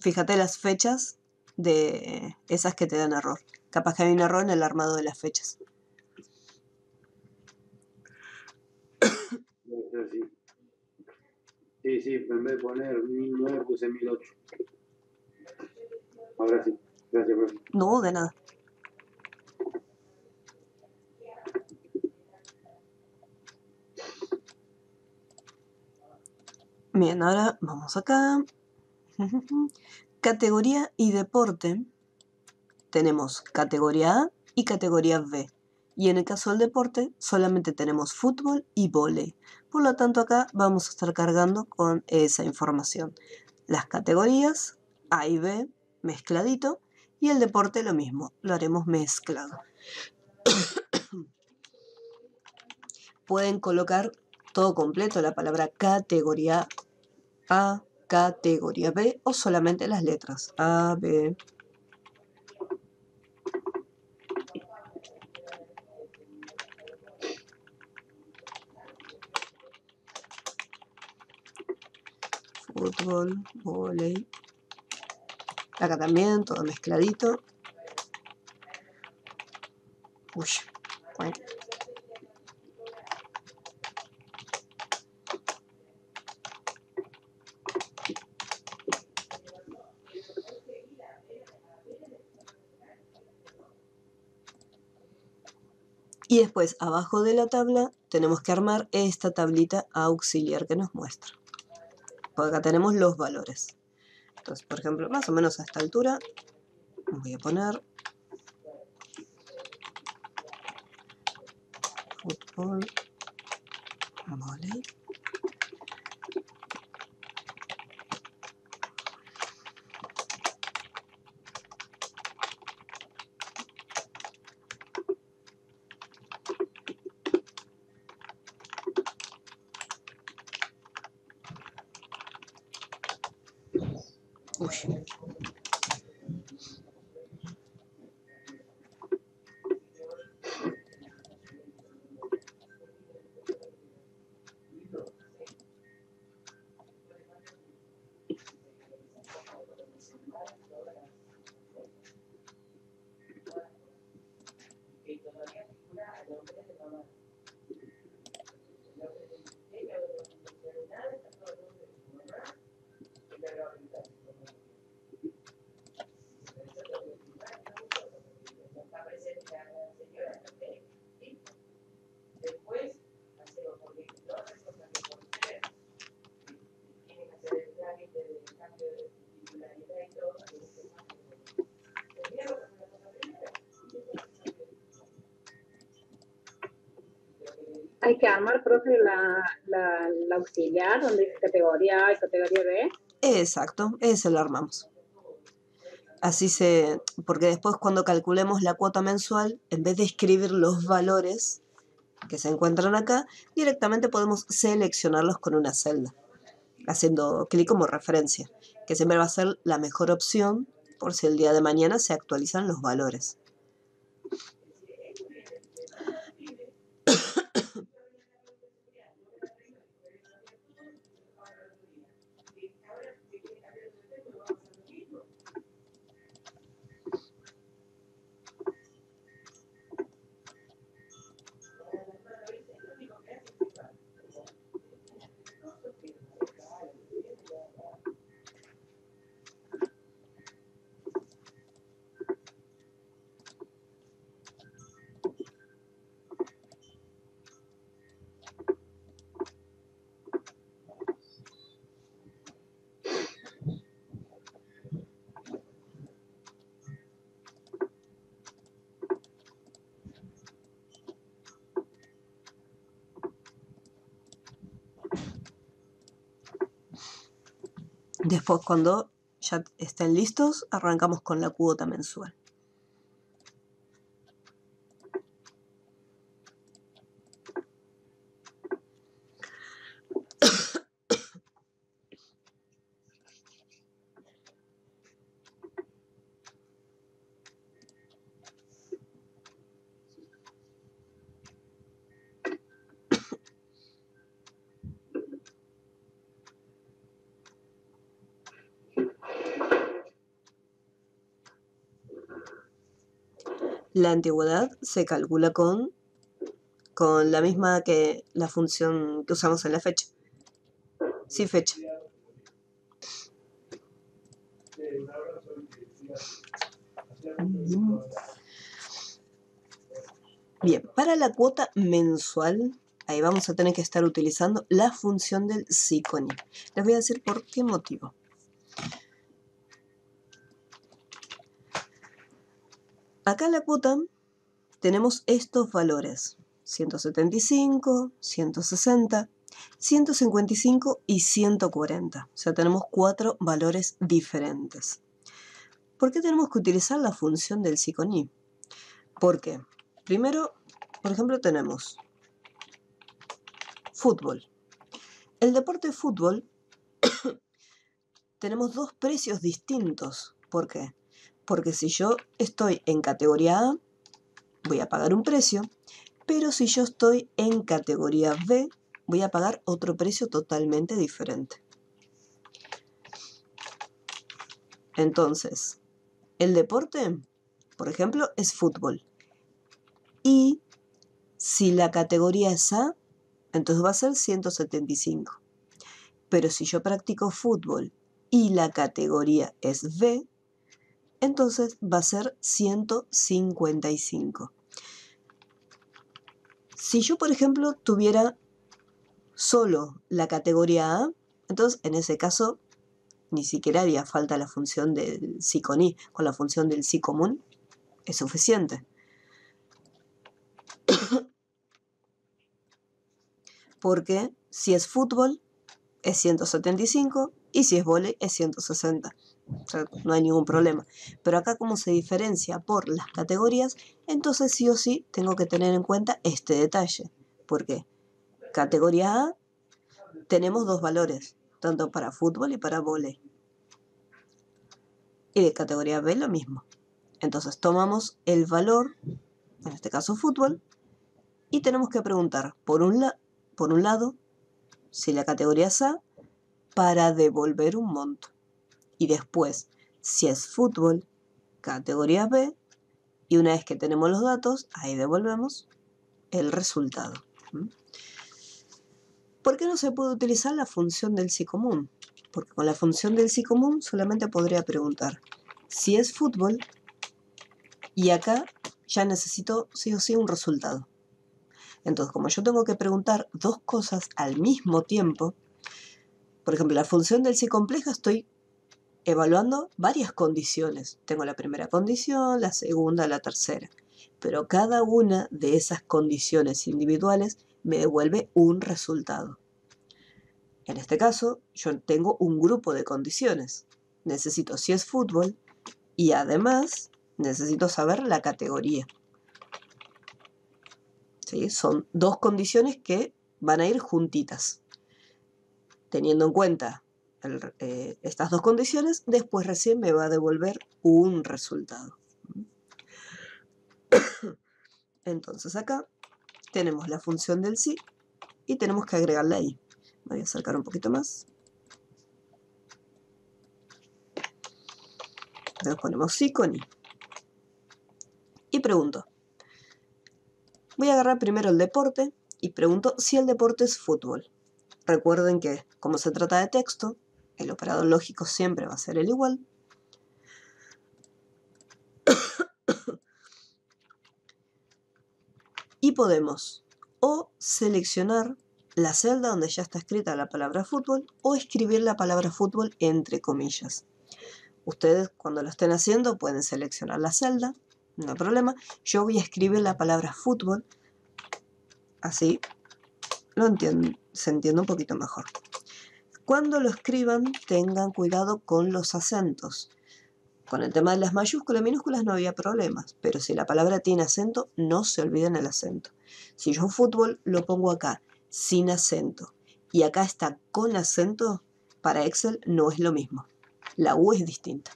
Speaker 1: fíjate las fechas de esas que te dan error. Capaz que hay un error en el armado de las fechas.
Speaker 2: Debe ser así. Sí, sí, en vez de poner 1009 puse 1008. Ahora sí. Gracias, profe.
Speaker 1: No, de nada. Bien, ahora vamos acá. Categoría y deporte. Tenemos categoría A y categoría B. Y en el caso del deporte solamente tenemos fútbol y vóley. Por lo tanto acá vamos a estar cargando con esa información. Las categorías A y B mezcladito y el deporte lo mismo, lo haremos mezclado. Pueden colocar todo completo la palabra categoría A, categoría B o solamente las letras A, B. Fútbol, vóley. Acá también, todo mezcladito. Uy, bueno. Y después, abajo de la tabla, tenemos que armar esta tablita auxiliar que nos muestra. Por acá tenemos los valores. Entonces, por ejemplo, más o menos a esta altura, voy a poner fútbol, vóley. Uy.
Speaker 3: Hay que armar, profe, la auxiliar, donde dice categoría A y categoría B.
Speaker 1: Exacto, ese lo armamos. Así porque después cuando calculemos la cuota mensual, en vez de escribir los valores que se encuentran acá, directamente podemos seleccionarlos con una celda, haciendo clic como referencia, que siempre va a ser la mejor opción por si el día de mañana se actualizan los valores. Después, cuando ya estén listos, arrancamos con la cuota mensual. La antigüedad se calcula con la misma que la función que usamos en la fecha. Sí, fecha. Bien, para la cuota mensual, ahí vamos a tener que estar utilizando la función del SICONI. Les voy a decir por qué motivo. Acá en la cuota tenemos estos valores: 175, 160, 155 y 140. O sea, tenemos 4 valores diferentes. ¿Por qué tenemos que utilizar la función del SICONI? Porque, primero, por ejemplo, tenemos fútbol. El deporte de fútbol tenemos 2 precios distintos. ¿Por qué? Porque si yo estoy en categoría A, voy a pagar un precio, pero si yo estoy en categoría B, voy a pagar otro precio totalmente diferente. Entonces, el deporte, por ejemplo, es fútbol. Y si la categoría es A, entonces va a ser 175. Pero si yo practico fútbol y la categoría es B, entonces va a ser 155. Si yo, por ejemplo, tuviera solo la categoría A, entonces en ese caso ni siquiera haría falta la función del SICONI. Con la función del SICOMUN es suficiente. Porque si es fútbol es 175 y si es vóley es 160. O sea, no hay ningún problema. Pero acá, como se diferencia por las categorías, entonces sí o sí tengo que tener en cuenta este detalle. Porque categoría A tenemos 2 valores, tanto para fútbol y para vóley. Y de categoría B lo mismo. Entonces tomamos el valor, en este caso fútbol, y tenemos que preguntar por un lado si la categoría es A para devolver un monto. Y después, si es fútbol, categoría B, y una vez que tenemos los datos, ahí devolvemos el resultado. ¿Por qué no se puede utilizar la función del SICOMUN? Porque con la función del SICOMUN solamente podría preguntar si es fútbol, y acá ya necesito sí o sí un resultado. Entonces, como yo tengo que preguntar 2 cosas al mismo tiempo, por ejemplo, la función del SICOMPLEJA estoy evaluando varias condiciones. Tengo la primera condición, la segunda, la tercera. Pero cada una de esas condiciones individuales me devuelve un resultado. En este caso, yo tengo un grupo de condiciones. Necesito si es fútbol y además necesito saber la categoría. ¿Sí? Son 2 condiciones que van a ir juntitas. Teniendo en cuenta estas 2 condiciones, después recién me va a devolver un resultado. Entonces acá tenemos la función del sí y tenemos que agregarla ahí. Me voy a acercar un poquito más. Entonces ponemos SICONI. Y pregunto. Voy a agarrar primero el deporte y pregunto si el deporte es fútbol. Recuerden que, como se trata de texto, el operador lógico siempre va a ser el igual. Y podemos o seleccionar la celda donde ya está escrita la palabra fútbol o escribir la palabra fútbol entre comillas. Ustedes, cuando lo estén haciendo, pueden seleccionar la celda, no hay problema. Yo voy a escribir la palabra fútbol, así se entiende un poquito mejor. Cuando lo escriban, tengan cuidado con los acentos. Con el tema de las mayúsculas y minúsculas no había problemas, pero si la palabra tiene acento, no se olviden el acento. Si yo fútbol lo pongo acá, sin acento, y acá está con acento, para Excel no es lo mismo. La U es distinta.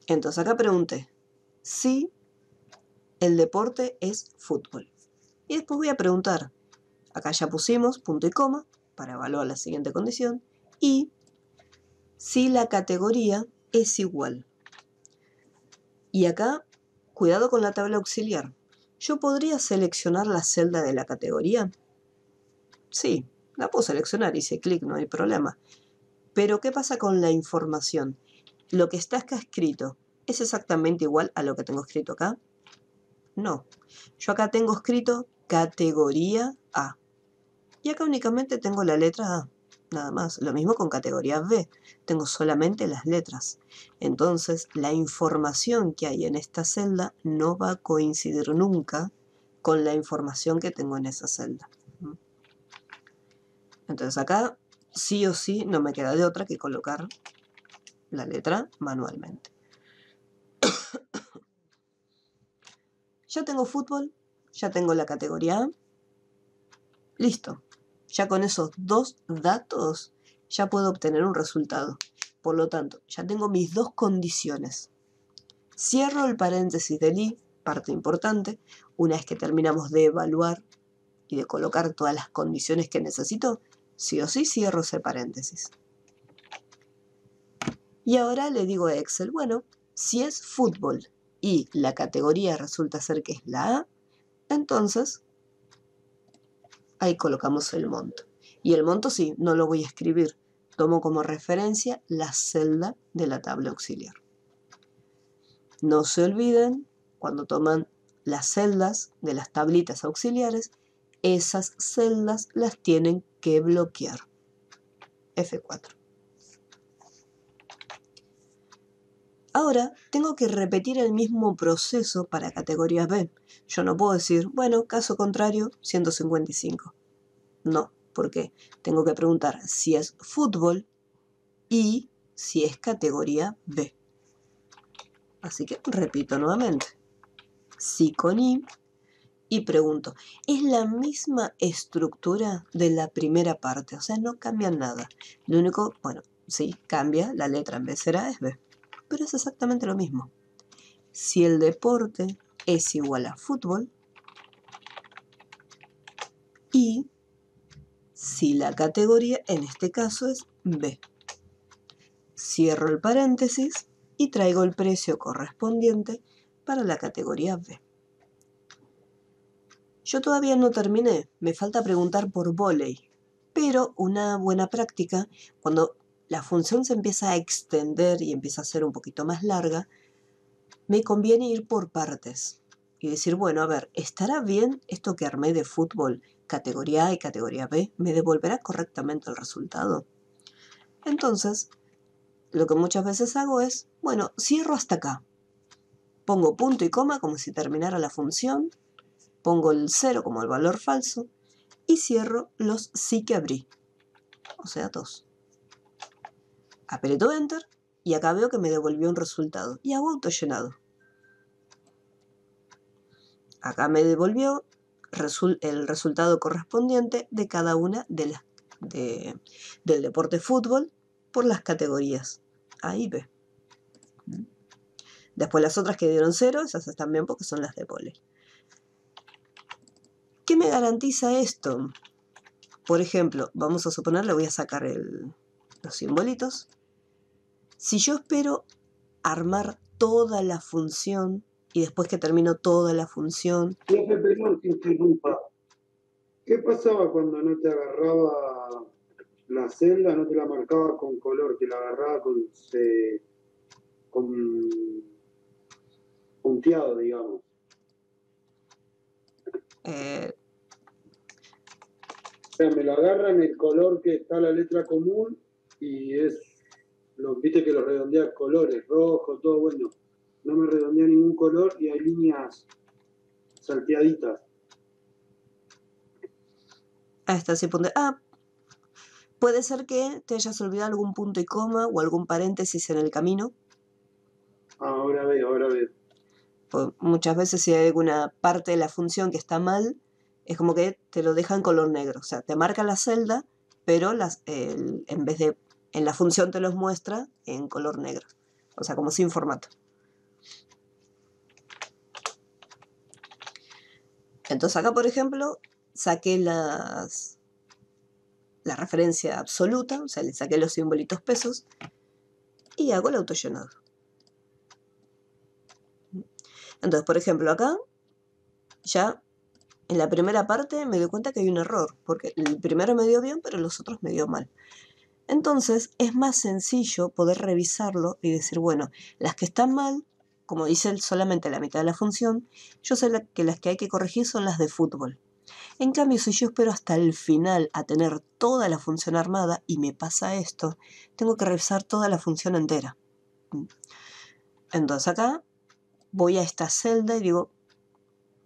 Speaker 1: Entonces acá pregunté si el deporte es fútbol. Y después voy a preguntar, acá ya pusimos punto y coma para evaluar la siguiente condición, y si la categoría es igual. Y acá, cuidado con la tabla auxiliar. ¿Yo podría seleccionar la celda de la categoría? Sí, la puedo seleccionar, hice clic, no hay problema. Pero ¿qué pasa con la información? ¿Lo que está acá escrito es exactamente igual a lo que tengo escrito acá? No. Yo acá tengo escrito categoría A. Y acá únicamente tengo la letra A. Nada más. Lo mismo con categoría B. Tengo solamente las letras. Entonces, la información que hay en esta celda no va a coincidir nunca con la información que tengo en esa celda. Entonces acá, sí o sí, no me queda de otra que colocar la letra manualmente. Ya tengo fútbol, ya tengo la categoría A. Listo. Ya con esos dos datos ya puedo obtener un resultado. Por lo tanto, ya tengo mis dos condiciones. Cierro el paréntesis del i, parte importante. Una vez que terminamos de evaluar y de colocar todas las condiciones que necesito, sí o sí cierro ese paréntesis. Y ahora le digo a Excel, bueno, si es fútbol y la categoría resulta ser que es la A, entonces ahí colocamos el monto. Y el monto sí, no lo voy a escribir. Tomo como referencia la celda de la tabla auxiliar. No se olviden, cuando toman las celdas de las tablitas auxiliares, esas celdas las tienen que bloquear. F4. Ahora tengo que repetir el mismo proceso para categoría B. Yo no puedo decir, bueno, caso contrario, 155. No, porque tengo que preguntar si es fútbol y si es categoría B. Así que repito nuevamente. Sí con I y pregunto, ¿es la misma estructura de la primera parte? O sea, no cambia nada. Lo único, bueno, sí, cambia, la letra en vez de ser A es B. Pero es exactamente lo mismo. Si el deporte es igual a fútbol y si la categoría en este caso es B. Cierro el paréntesis y traigo el precio correspondiente para la categoría B. Yo todavía no terminé, me falta preguntar por vóley, pero una buena práctica, cuando la función se empieza a extender y empieza a ser un poquito más larga, me conviene ir por partes y decir, bueno, a ver, ¿estará bien esto que armé de fútbol, categoría A y categoría B? ¿Me devolverá correctamente el resultado? Entonces, lo que muchas veces hago es, bueno, cierro hasta acá. Pongo punto y coma como si terminara la función, pongo el 0 como el valor falso y cierro los sí que abrí, o sea, 2. Aprieto Enter y acá veo que me devolvió un resultado y hago autollenado. Acá me devolvió el resultado correspondiente de cada una de las del deporte fútbol por las categorías A y B. Después las otras que dieron 0, esas están bien porque son las de vóley. ¿Qué me garantiza esto? Por ejemplo, vamos a suponer, le voy a sacar los simbolitos. Si yo espero armar toda la función y después que termino toda la función...
Speaker 2: Profe, perdón, que interrumpa. ¿Qué pasaba cuando no te agarraba la celda, no te la marcaba con color, te la agarraba con punteado, digamos? O sea, me lo agarran el color que está la letra común y viste que lo redondea colores, rojo, todo bueno. No me redondea ningún color y hay líneas salteaditas.
Speaker 1: Ah, está así punto. Ah, puede ser que te hayas olvidado algún punto y coma o algún paréntesis en el camino.
Speaker 2: Ahora veo, ahora veo.
Speaker 1: Pues muchas veces si hay alguna parte de la función que está mal, es como que te lo deja en color negro. O sea, te marca la celda, pero en vez de en la función te los muestra en color negro. O sea, como sin formato. Entonces acá, por ejemplo, saqué la referencia absoluta, o sea, le saqué los simbolitos pesos y hago el autollenado. Entonces, por ejemplo, acá ya en la primera parte me doy cuenta que hay un error, porque el primero me dio bien, pero los otros me dio mal. Entonces es más sencillo poder revisarlo y decir, bueno, las que están mal, como dice solamente la mitad de la función, yo sé que las que hay que corregir son las de fútbol. En cambio, si yo espero hasta el final a tener toda la función armada y me pasa esto, tengo que revisar toda la función entera. Entonces acá voy a esta celda y digo,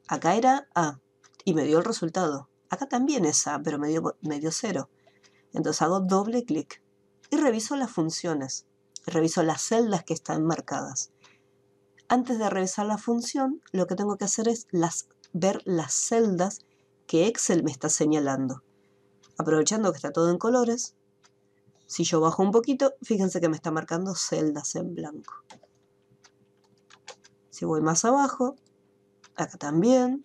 Speaker 1: acá era A y me dio el resultado. Acá también es A, pero me dio 0. Entonces hago doble clic y reviso las funciones. Reviso las celdas que están marcadas. Antes de revisar la función, lo que tengo que hacer es ver las celdas que Excel me está señalando. Aprovechando que está todo en colores, si yo bajo un poquito, fíjense que me está marcando celdas en blanco. Si voy más abajo, acá también.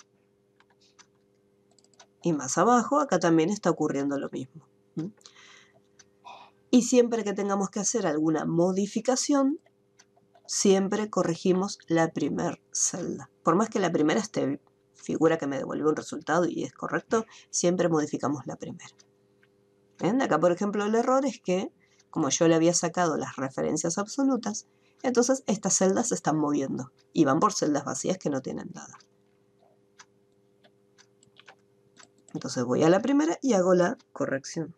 Speaker 1: Y más abajo, acá también está ocurriendo lo mismo. Y siempre que tengamos que hacer alguna modificación, siempre corregimos la primera celda. Por más que la primera figura que me devuelve un resultado y es correcto, siempre modificamos la primera. ¿Ven? Acá, por ejemplo, el error es que, como yo le había sacado las referencias absolutas, entonces estas celdas se están moviendo y van por celdas vacías que no tienen nada. Entonces voy a la primera y hago la corrección.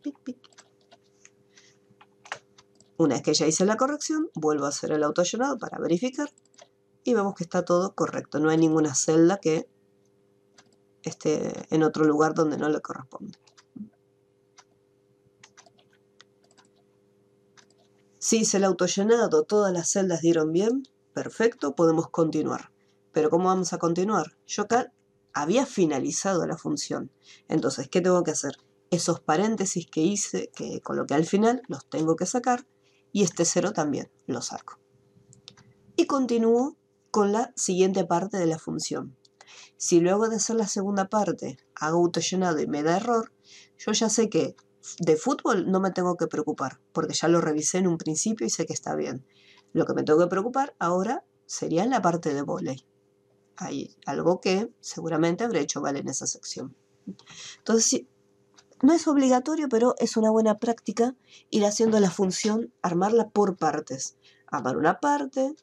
Speaker 1: Pic, pic. Una vez que ya hice la corrección, vuelvo a hacer el autollenado para verificar y vemos que está todo correcto. No hay ninguna celda que esté en otro lugar donde no le corresponde. Si hice el autollenado, todas las celdas dieron bien, perfecto, podemos continuar. Pero ¿cómo vamos a continuar? Yo acá había finalizado la función. Entonces, ¿qué tengo que hacer? Esos paréntesis que hice, que coloqué al final, los tengo que sacar. Y este 0 también lo saco. Y continúo con la siguiente parte de la función. Si luego de hacer la segunda parte hago autollenado y me da error, yo ya sé que de fútbol no me tengo que preocupar, porque ya lo revisé en un principio y sé que está bien. Lo que me tengo que preocupar ahora sería en la parte de vóley. Hay algo que seguramente habré hecho mal en esa sección. Entonces, sí, no es obligatorio, pero es una buena práctica ir haciendo la función, armarla por partes. Armar una parte,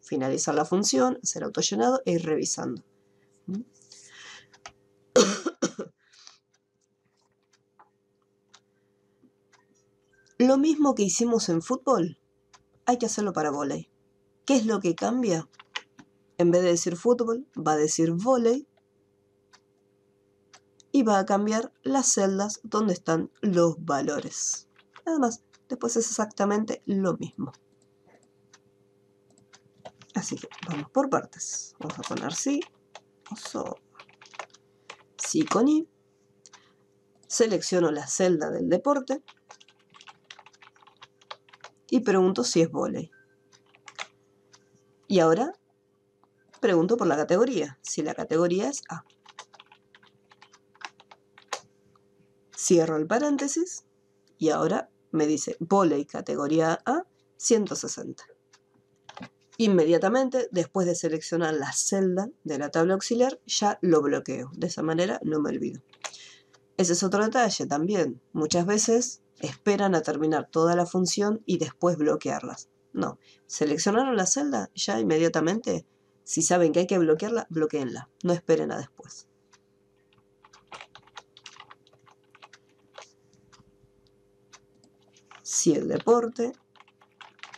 Speaker 1: finalizar la función, hacer autollenado e ir revisando. Lo mismo que hicimos en fútbol, hay que hacerlo para vóley. ¿Qué es lo que cambia? En vez de decir fútbol, va a decir vóley y va a cambiar las celdas donde están los valores. Nada más, después es exactamente lo mismo. Así que vamos por partes. Vamos a poner sí, sí con i. Selecciono la celda del deporte y pregunto si es vóley. Y ahora pregunto por la categoría, si la categoría es A. Cierro el paréntesis y ahora me dice vóley categoría A 160. Inmediatamente, después de seleccionar la celda de la tabla auxiliar, ya lo bloqueo. De esa manera no me olvido. Ese es otro detalle también. Muchas veces esperan a terminar toda la función y después bloquearlas. No, seleccionaron la celda, ya inmediatamente, si saben que hay que bloquearla, bloqueenla. No esperen a después. Si el deporte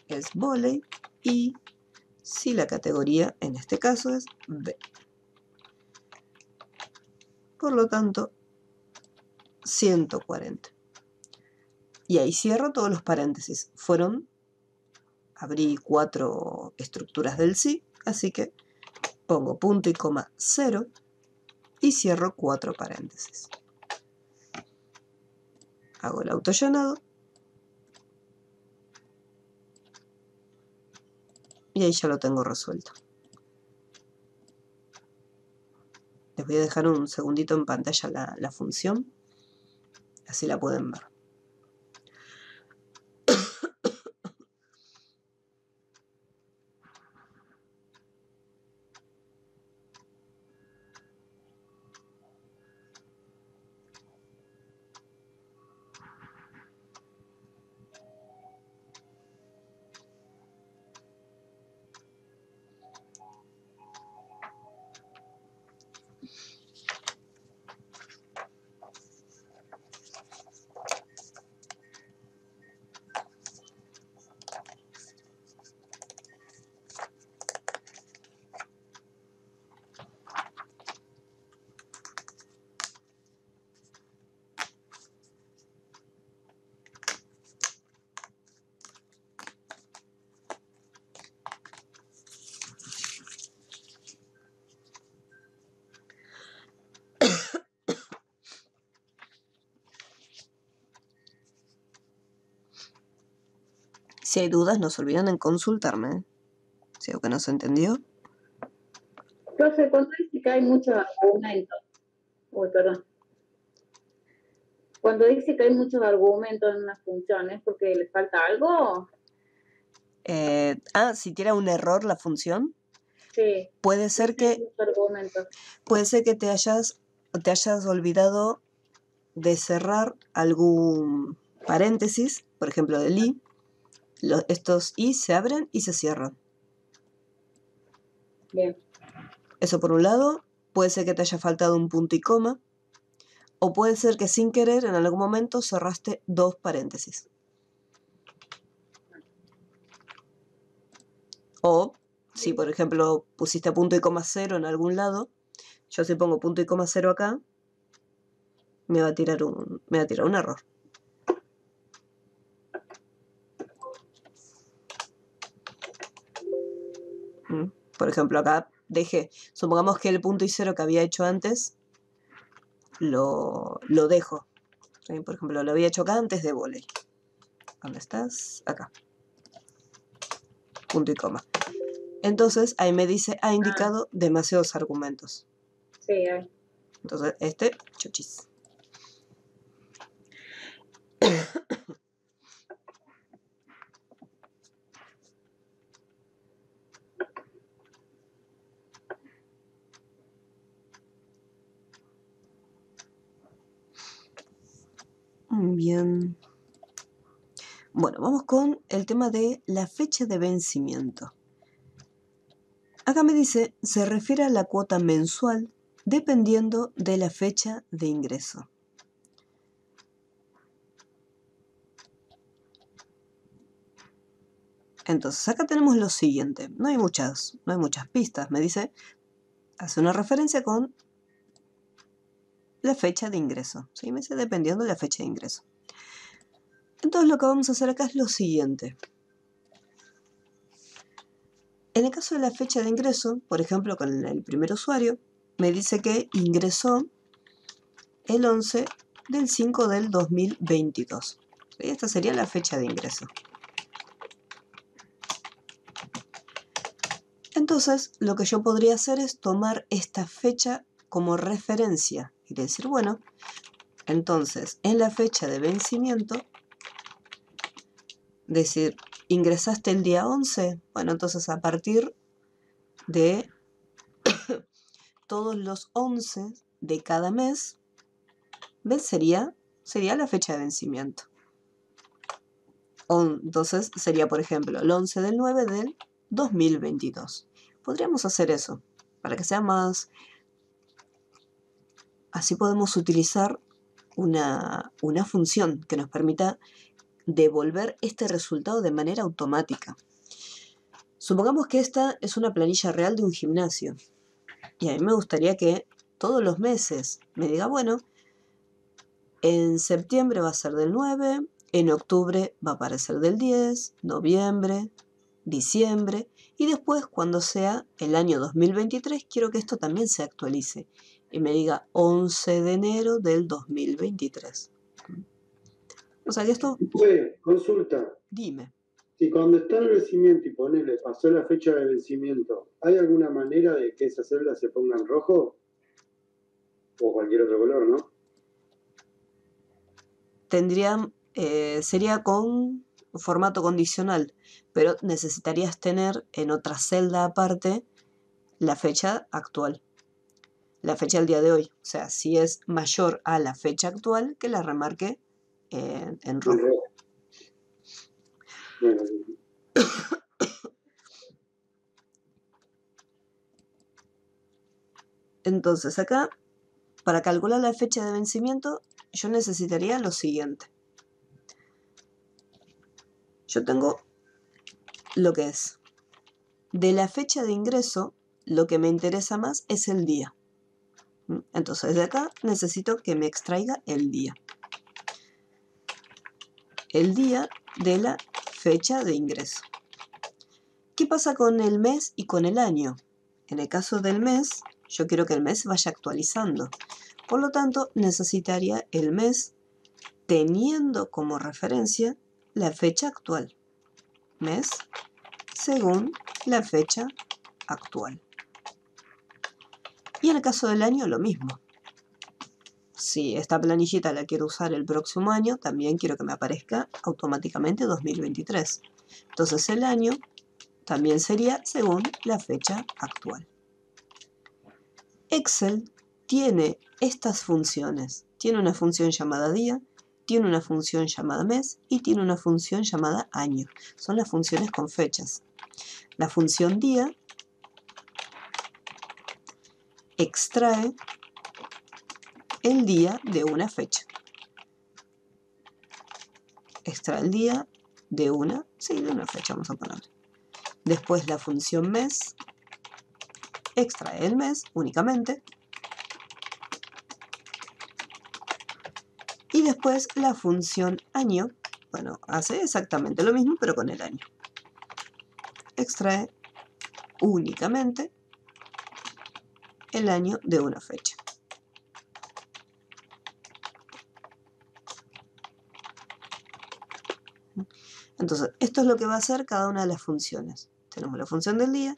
Speaker 1: es vóley y si la categoría en este caso es B. por lo tanto 140. Y ahí cierro todos los paréntesis. Abrí 4 estructuras del sí, así que pongo punto y coma 0 y cierro 4 paréntesis. Hago el autollenado y ahí ya lo tengo resuelto. Les voy a dejar un segundito en pantalla la función, así la pueden ver. Si hay dudas, no se olviden en consultarme. Si algo que no se entendió.
Speaker 3: Entonces, cuando dice que hay muchos argumentos, cuando dice que hay muchos argumentos en una función, ¿es porque le falta algo?
Speaker 1: Si tiene un error la función.
Speaker 3: Sí.
Speaker 1: Puede ser que te hayas olvidado de cerrar algún paréntesis, por ejemplo del i. Estos i se abren y se cierran.
Speaker 3: Bien.
Speaker 1: Eso por un lado. Puede ser que te haya faltado un punto y coma. O puede ser que sin querer en algún momento cerraste 2 paréntesis. O si por ejemplo pusiste punto y coma 0 en algún lado, yo si pongo punto y coma 0 acá, me va a tirar un error. Por ejemplo, acá supongamos que el punto y 0 que había hecho antes, lo dejo. ¿Sí? Por ejemplo, lo había hecho acá antes de voley. ¿Dónde estás? Acá. Punto y coma. Entonces, ahí me dice, ha indicado demasiados argumentos.
Speaker 3: Sí,
Speaker 1: Entonces, chochis. Bien. Bueno, vamos con el tema de la fecha de vencimiento. Acá me dice, se refiere a la cuota mensual dependiendo de la fecha de ingreso. Entonces, acá tenemos lo siguiente. No hay muchas pistas. Me dice, hace una referencia con la fecha de ingreso. ¿Sí? Me dice, dependiendo de la fecha de ingreso. Entonces, lo que vamos a hacer acá es lo siguiente. En el caso de la fecha de ingreso, por ejemplo, con el primer usuario, me dice que ingresó el 11 del 5 del 2022. ¿Sí? Esta sería la fecha de ingreso. Entonces, lo que yo podría hacer es tomar esta fecha como referencia y decir, bueno, entonces, en la fecha de vencimiento, decir, ingresaste el día 11, bueno, entonces a partir de todos los 11 de cada mes, ¿ves? Sería la fecha de vencimiento. Entonces sería, por ejemplo, el 11 del 9 del 2022. Podríamos hacer eso, para que sea más... Así podemos utilizar una función que nos permita devolver este resultado de manera automática. Supongamos que esta es una planilla real de un gimnasio. Y a mí me gustaría que todos los meses me diga, bueno, en septiembre va a ser del 9, en octubre va a aparecer del 10, noviembre, diciembre, y después cuando sea el año 2023 quiero que esto también se actualice y me diga 11 de enero del 2023. O sea que esto,
Speaker 2: Consulta.
Speaker 1: dime.
Speaker 2: Si cuando está el vencimiento y ponele, pasó la fecha de vencimiento, ¿hay alguna manera de que esa celda se ponga en rojo? O cualquier otro color, ¿no?
Speaker 1: Sería con formato condicional, pero necesitarías tener en otra celda aparte la fecha actual, la fecha del día de hoy. O sea, si es mayor a la fecha actual, que la remarque en rojo.
Speaker 2: En rojo. Bueno.
Speaker 1: Entonces acá, para calcular la fecha de vencimiento, yo necesitaría lo siguiente. Yo tengo lo que es de la fecha de ingreso, lo que me interesa más es el día. Entonces de acá necesito que me extraiga el día. El día de la fecha de ingreso. ¿Qué pasa con el mes y con el año? En el caso del mes, yo quiero que el mes vaya actualizando. Por lo tanto, necesitaría el mes teniendo como referencia la fecha actual. Mes según la fecha actual. Y en el caso del año, lo mismo. Si esta planillita la quiero usar el próximo año, también quiero que me aparezca automáticamente 2023. Entonces el año también sería según la fecha actual. Excel tiene estas funciones. Tiene una función llamada día, tiene una función llamada mes y tiene una función llamada año. Son las funciones con fechas. La función día extrae el día de una fecha. Extrae el día de una fecha, vamos a ponerle. Después la función mes extrae el mes únicamente. Y después la función año, bueno, hace exactamente lo mismo pero con el año. Extrae únicamente el año de una fecha. Entonces, esto es lo que va a hacer cada una de las funciones. Tenemos la función del día,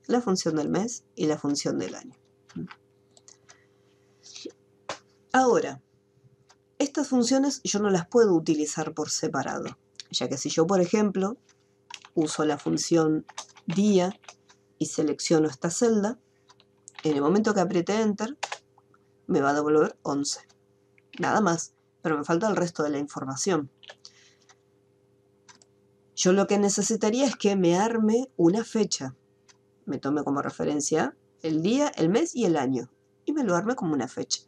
Speaker 1: la función del mes y la función del año. Ahora, estas funciones yo no las puedo utilizar por separado, ya que si yo, por ejemplo, uso la función día y selecciono esta celda, en el momento que apriete Enter, me va a devolver 11. Nada más, pero me falta el resto de la información. Yo lo que necesitaría es que me arme una fecha. Me tome como referencia el día, el mes y el año. Y me lo arme como una fecha.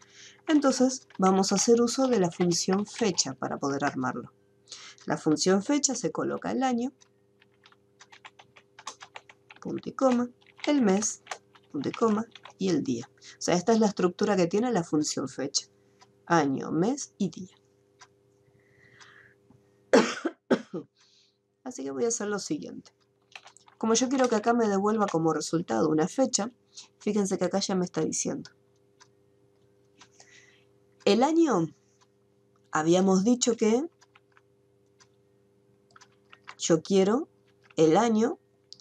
Speaker 1: Entonces vamos a hacer uso de la función fecha para poder armarlo. La función fecha se coloca el año, punto y coma, el mes, punto y coma, y el día. O sea, esta es la estructura que tiene la función fecha. Año, mes y día. Así que voy a hacer lo siguiente. Como yo quiero que acá me devuelva como resultado una fecha, fíjense que acá ya me está diciendo. El año, habíamos dicho que yo quiero el año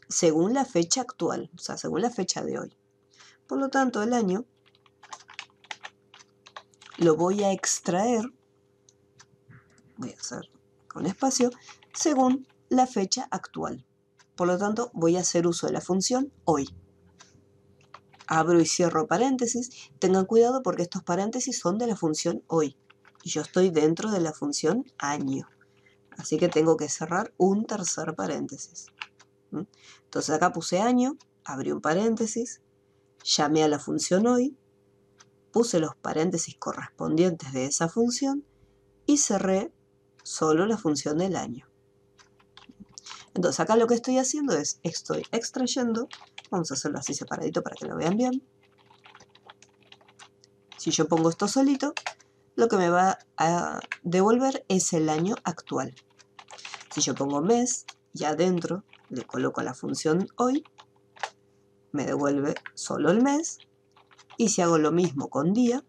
Speaker 1: según la fecha actual, o sea, según la fecha de hoy. Por lo tanto, el año lo voy a extraer, voy a hacer con espacio, según la fecha actual. Por lo tanto, voy a hacer uso de la función hoy. Abro y cierro paréntesis. Tengan cuidado porque estos paréntesis son de la función hoy. Y yo estoy dentro de la función año. Así que tengo que cerrar un tercer paréntesis. Entonces acá puse año, abrí un paréntesis, llamé a la función hoy, puse los paréntesis correspondientes de esa función y cerré solo la función del año. Entonces acá lo que estoy haciendo es, estoy extrayendo, vamos a hacerlo así separadito para que lo vean bien. Si yo pongo esto solito, lo que me va a devolver es el año actual. Si yo pongo mes y adentro le coloco la función hoy, me devuelve solo el mes. Y si hago lo mismo con día,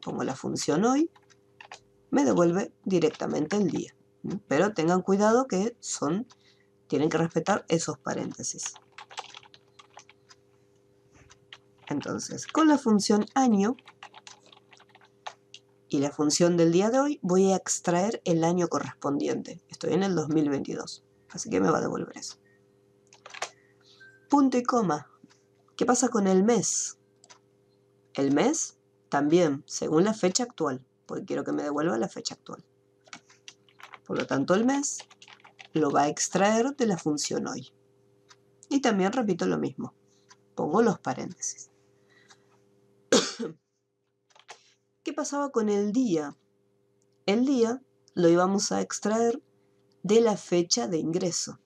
Speaker 1: pongo la función hoy, me devuelve directamente el día. Pero tengan cuidado que tienen que respetar esos paréntesis. Entonces, con la función año y la función del día de hoy, voy a extraer el año correspondiente. Estoy en el 2022, así que me va a devolver eso. Punto y coma. ¿Qué pasa con el mes? El mes también, según la fecha actual, porque quiero que me devuelva la fecha actual. Por lo tanto, el mes lo va a extraer de la función hoy. Y también repito lo mismo. Pongo los paréntesis. ¿Qué pasaba con el día? El día lo íbamos a extraer de la fecha de ingreso.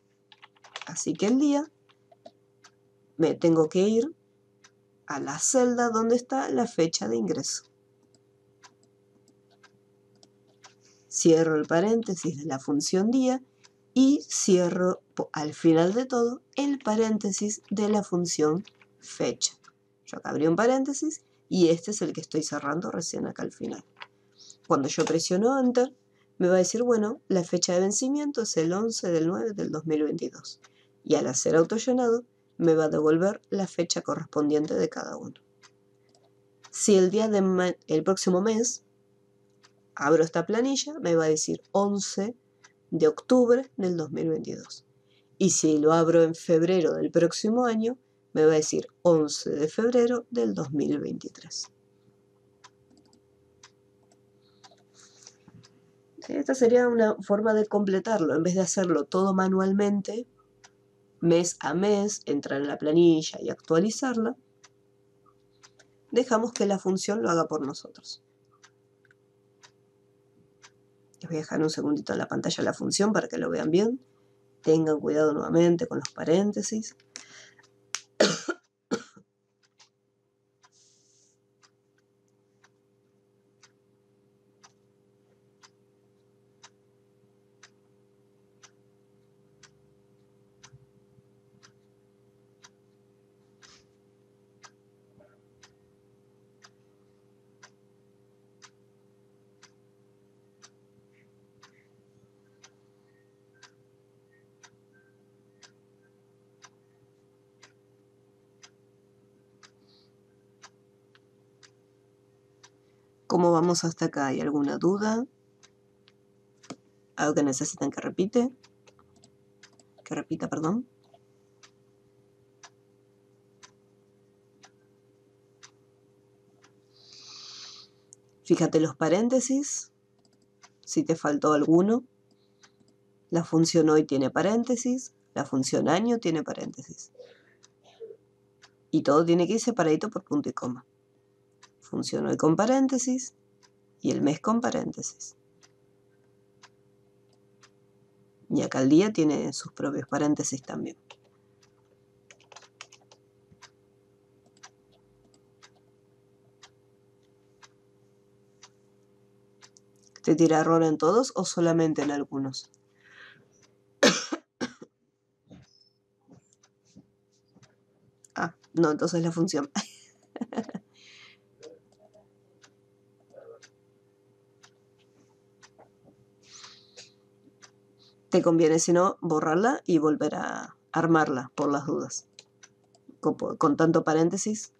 Speaker 1: Así que el día me tengo que ir a la celda donde está la fecha de ingreso. Cierro el paréntesis de la función día y cierro al final de todo el paréntesis de la función fecha. Yo acá abrí un paréntesis y este es el que estoy cerrando recién acá al final. Cuando yo presiono Enter, me va a decir, bueno, la fecha de vencimiento es el 11 del 9 del 2022. Y al hacer autollenado, me va a devolver la fecha correspondiente de cada uno. Si el próximo mes abro esta planilla, me va a decir 11 de octubre del 2022. Y si lo abro en febrero del próximo año, me va a decir 11 de febrero del 2023. ¿Sí? Esta sería una forma de completarlo. En vez de hacerlo todo manualmente, mes a mes, entrar en la planilla y actualizarla, dejamos que la función lo haga por nosotros. Les voy a dejar un segundito en la pantalla la función para que lo vean bien. Tengan cuidado nuevamente con los paréntesis. ¿Cómo vamos hasta acá? ¿Hay alguna duda? ¿Algo que necesitan que repita? Perdón. Fíjate los paréntesis, si te faltó alguno. La función hoy tiene paréntesis, la función año tiene paréntesis. Y todo tiene que ir separadito por punto y coma. Función hoy con paréntesis y el mes con paréntesis. Y acá el día tiene sus propios paréntesis también. ¿Te tira error en todos o solamente en algunos? Ah, no, entonces la función. Te conviene, si no, borrarla y volver a armarla por las dudas. Con tanto paréntesis.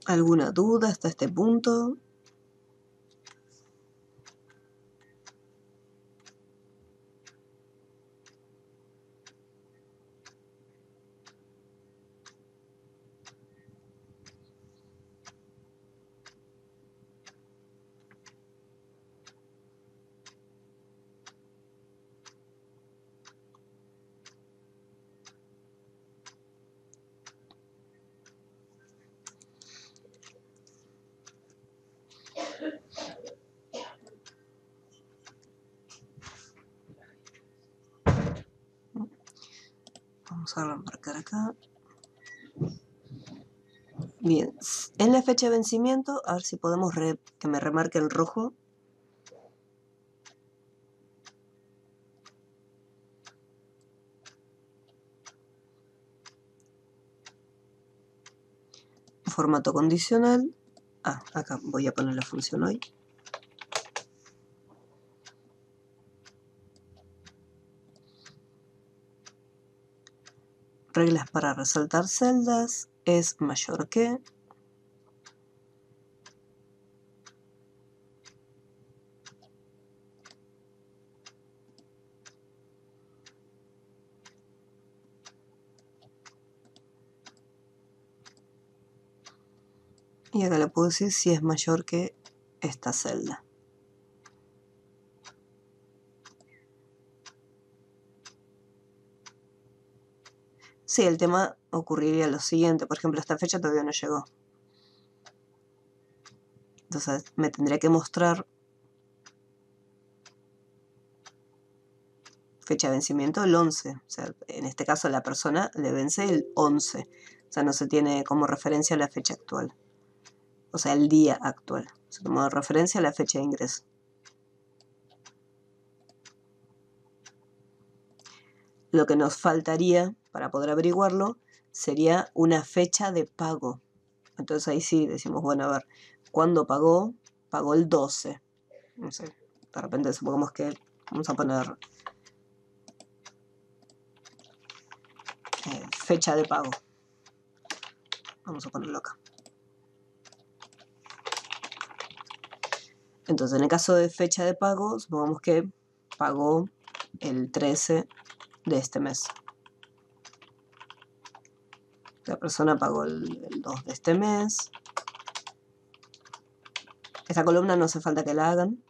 Speaker 1: ¿Alguna duda hasta este punto? Vamos a remarcar acá. Bien, en la fecha de vencimiento, a ver si podemos que me remarque el rojo. Formato condicional. Acá voy a poner la función hoy. Reglas para resaltar celdas. Es mayor que. Y acá le puedo decir si es mayor que esta celda. Sí, el tema ocurriría lo siguiente. Por ejemplo, esta fecha todavía no llegó. Entonces me tendría que mostrar fecha de vencimiento el 11. O sea, en este caso la persona le vence el 11. O sea, no se tiene como referencia la fecha actual. O sea, el día actual. Se toma de referencia la fecha de ingreso. Lo que nos faltaría para poder averiguarlo sería una fecha de pago. Entonces ahí sí decimos, bueno, a ver, ¿cuándo pagó? Pagó el 12. No sé, de repente supongamos que vamos a poner fecha de pago. Vamos a ponerlo acá. Entonces, en el caso de fecha de pago, supongamos que pagó el 13 de este mes. La persona pagó el 2 de este mes. Esta columna no hace falta que la hagan.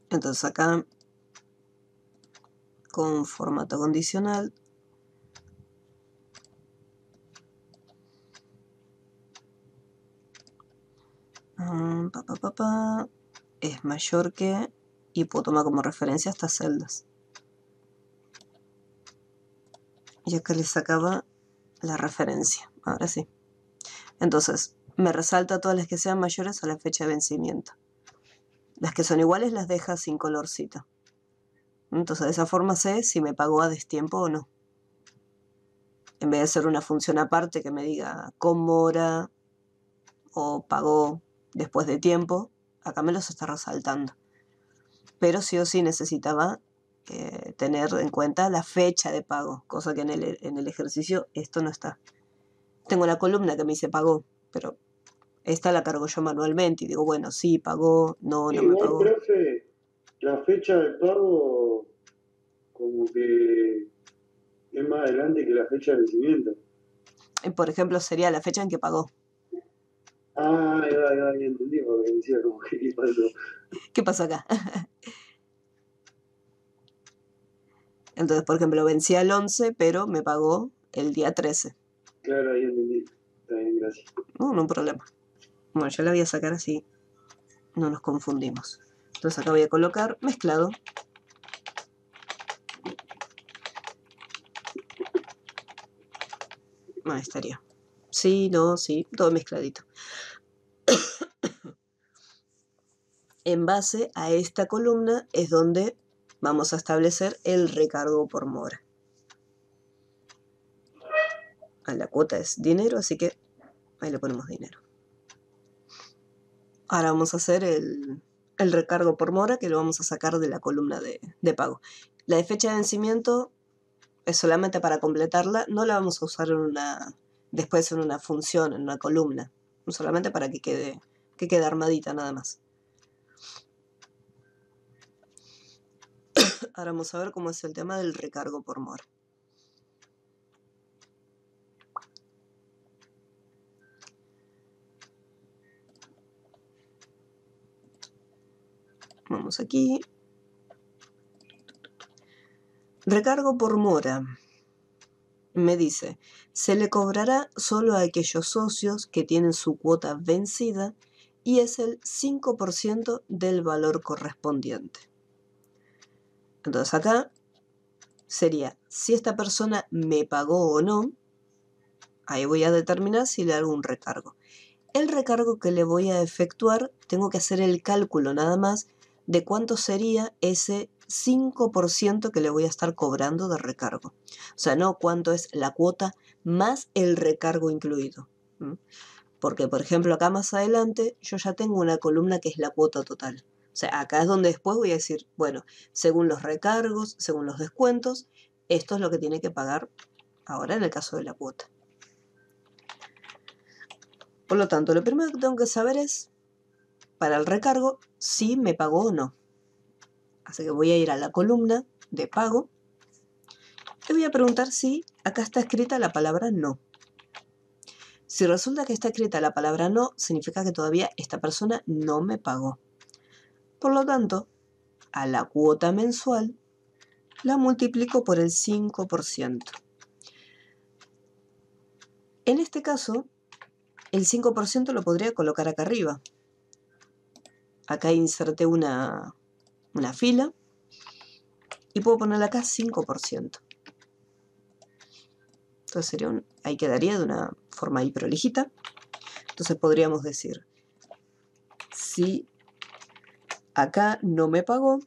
Speaker 1: Entonces acá, con formato condicional, es mayor que, y puedo tomar como referencia estas celdas. Y acá le sacaba la referencia, ahora sí. Entonces, me resalta todas las que sean mayores a la fecha de vencimiento. Las que son iguales las deja sin colorcito. Entonces, de esa forma sé si me pagó a destiempo o no. En vez de ser una función aparte que me diga con mora o pagó después de tiempo, acá me los está resaltando. Pero sí o sí necesitaba tener en cuenta la fecha de pago, cosa que en el ejercicio esto no está. Tengo la columna que me dice pagó, pero esta la cargo yo manualmente y digo, bueno, sí, pagó, no me
Speaker 2: Igual,
Speaker 1: pagó.
Speaker 2: profe, la fecha de pago como que es más adelante que la fecha de vencimiento.
Speaker 1: Por ejemplo, sería la fecha en que pagó.
Speaker 2: Ya entendí, porque decía como que ¿qué pasó?
Speaker 1: ¿Qué pasó acá? Entonces, por ejemplo, vencía el 11, pero me pagó el día 13.
Speaker 2: Claro, ahí entendí. Está bien, gracias.
Speaker 1: No, no hay problema. Bueno, yo la voy a sacar así. no nos confundimos. Entonces acá voy a colocar mezclado. Ahí estaría. Sí, no, sí, todo mezcladito. En base a esta columna es donde vamos a establecer el recargo por mora. La cuota es dinero, así que ahí le ponemos dinero. Ahora vamos a hacer el recargo por mora, que lo vamos a sacar de la columna de pago. La de fecha de vencimiento es solamente para completarla, no la vamos a usar después en una función, en una columna, solamente para que quede armadita nada más. Ahora vamos a ver cómo es el tema del recargo por mora. Vamos aquí. Recargo por mora. Me dice, se le cobrará solo a aquellos socios que tienen su cuota vencida y es el 5% del valor correspondiente. Entonces acá sería, si esta persona me pagó o no, ahí voy a determinar si le hago un recargo. El recargo que le voy a efectuar, tengo que hacer el cálculo nada más de cuánto sería ese 5% que le voy a estar cobrando de recargo. O sea, no cuánto es la cuota más el recargo incluido. Porque, por ejemplo, acá más adelante yo ya tengo una columna que es la cuota total. O sea, acá es donde después voy a decir, bueno, según los recargos, según los descuentos, esto es lo que tiene que pagar ahora en el caso de la cuota. Por lo tanto, lo primero que tengo que saber es, para el recargo, si me pagó o no. Así que voy a ir a la columna de pago y voy a preguntar si acá está escrita la palabra no. Si resulta que está escrita la palabra no, significa que todavía esta persona no me pagó. Por lo tanto, a la cuota mensual la multiplico por el 5%. En este caso, el 5% lo podría colocar acá arriba. Acá inserté una fila y puedo ponerle acá 5%. Entonces ahí quedaría de una forma ahí prolijita. Entonces podríamos decir, si acá no me pagó,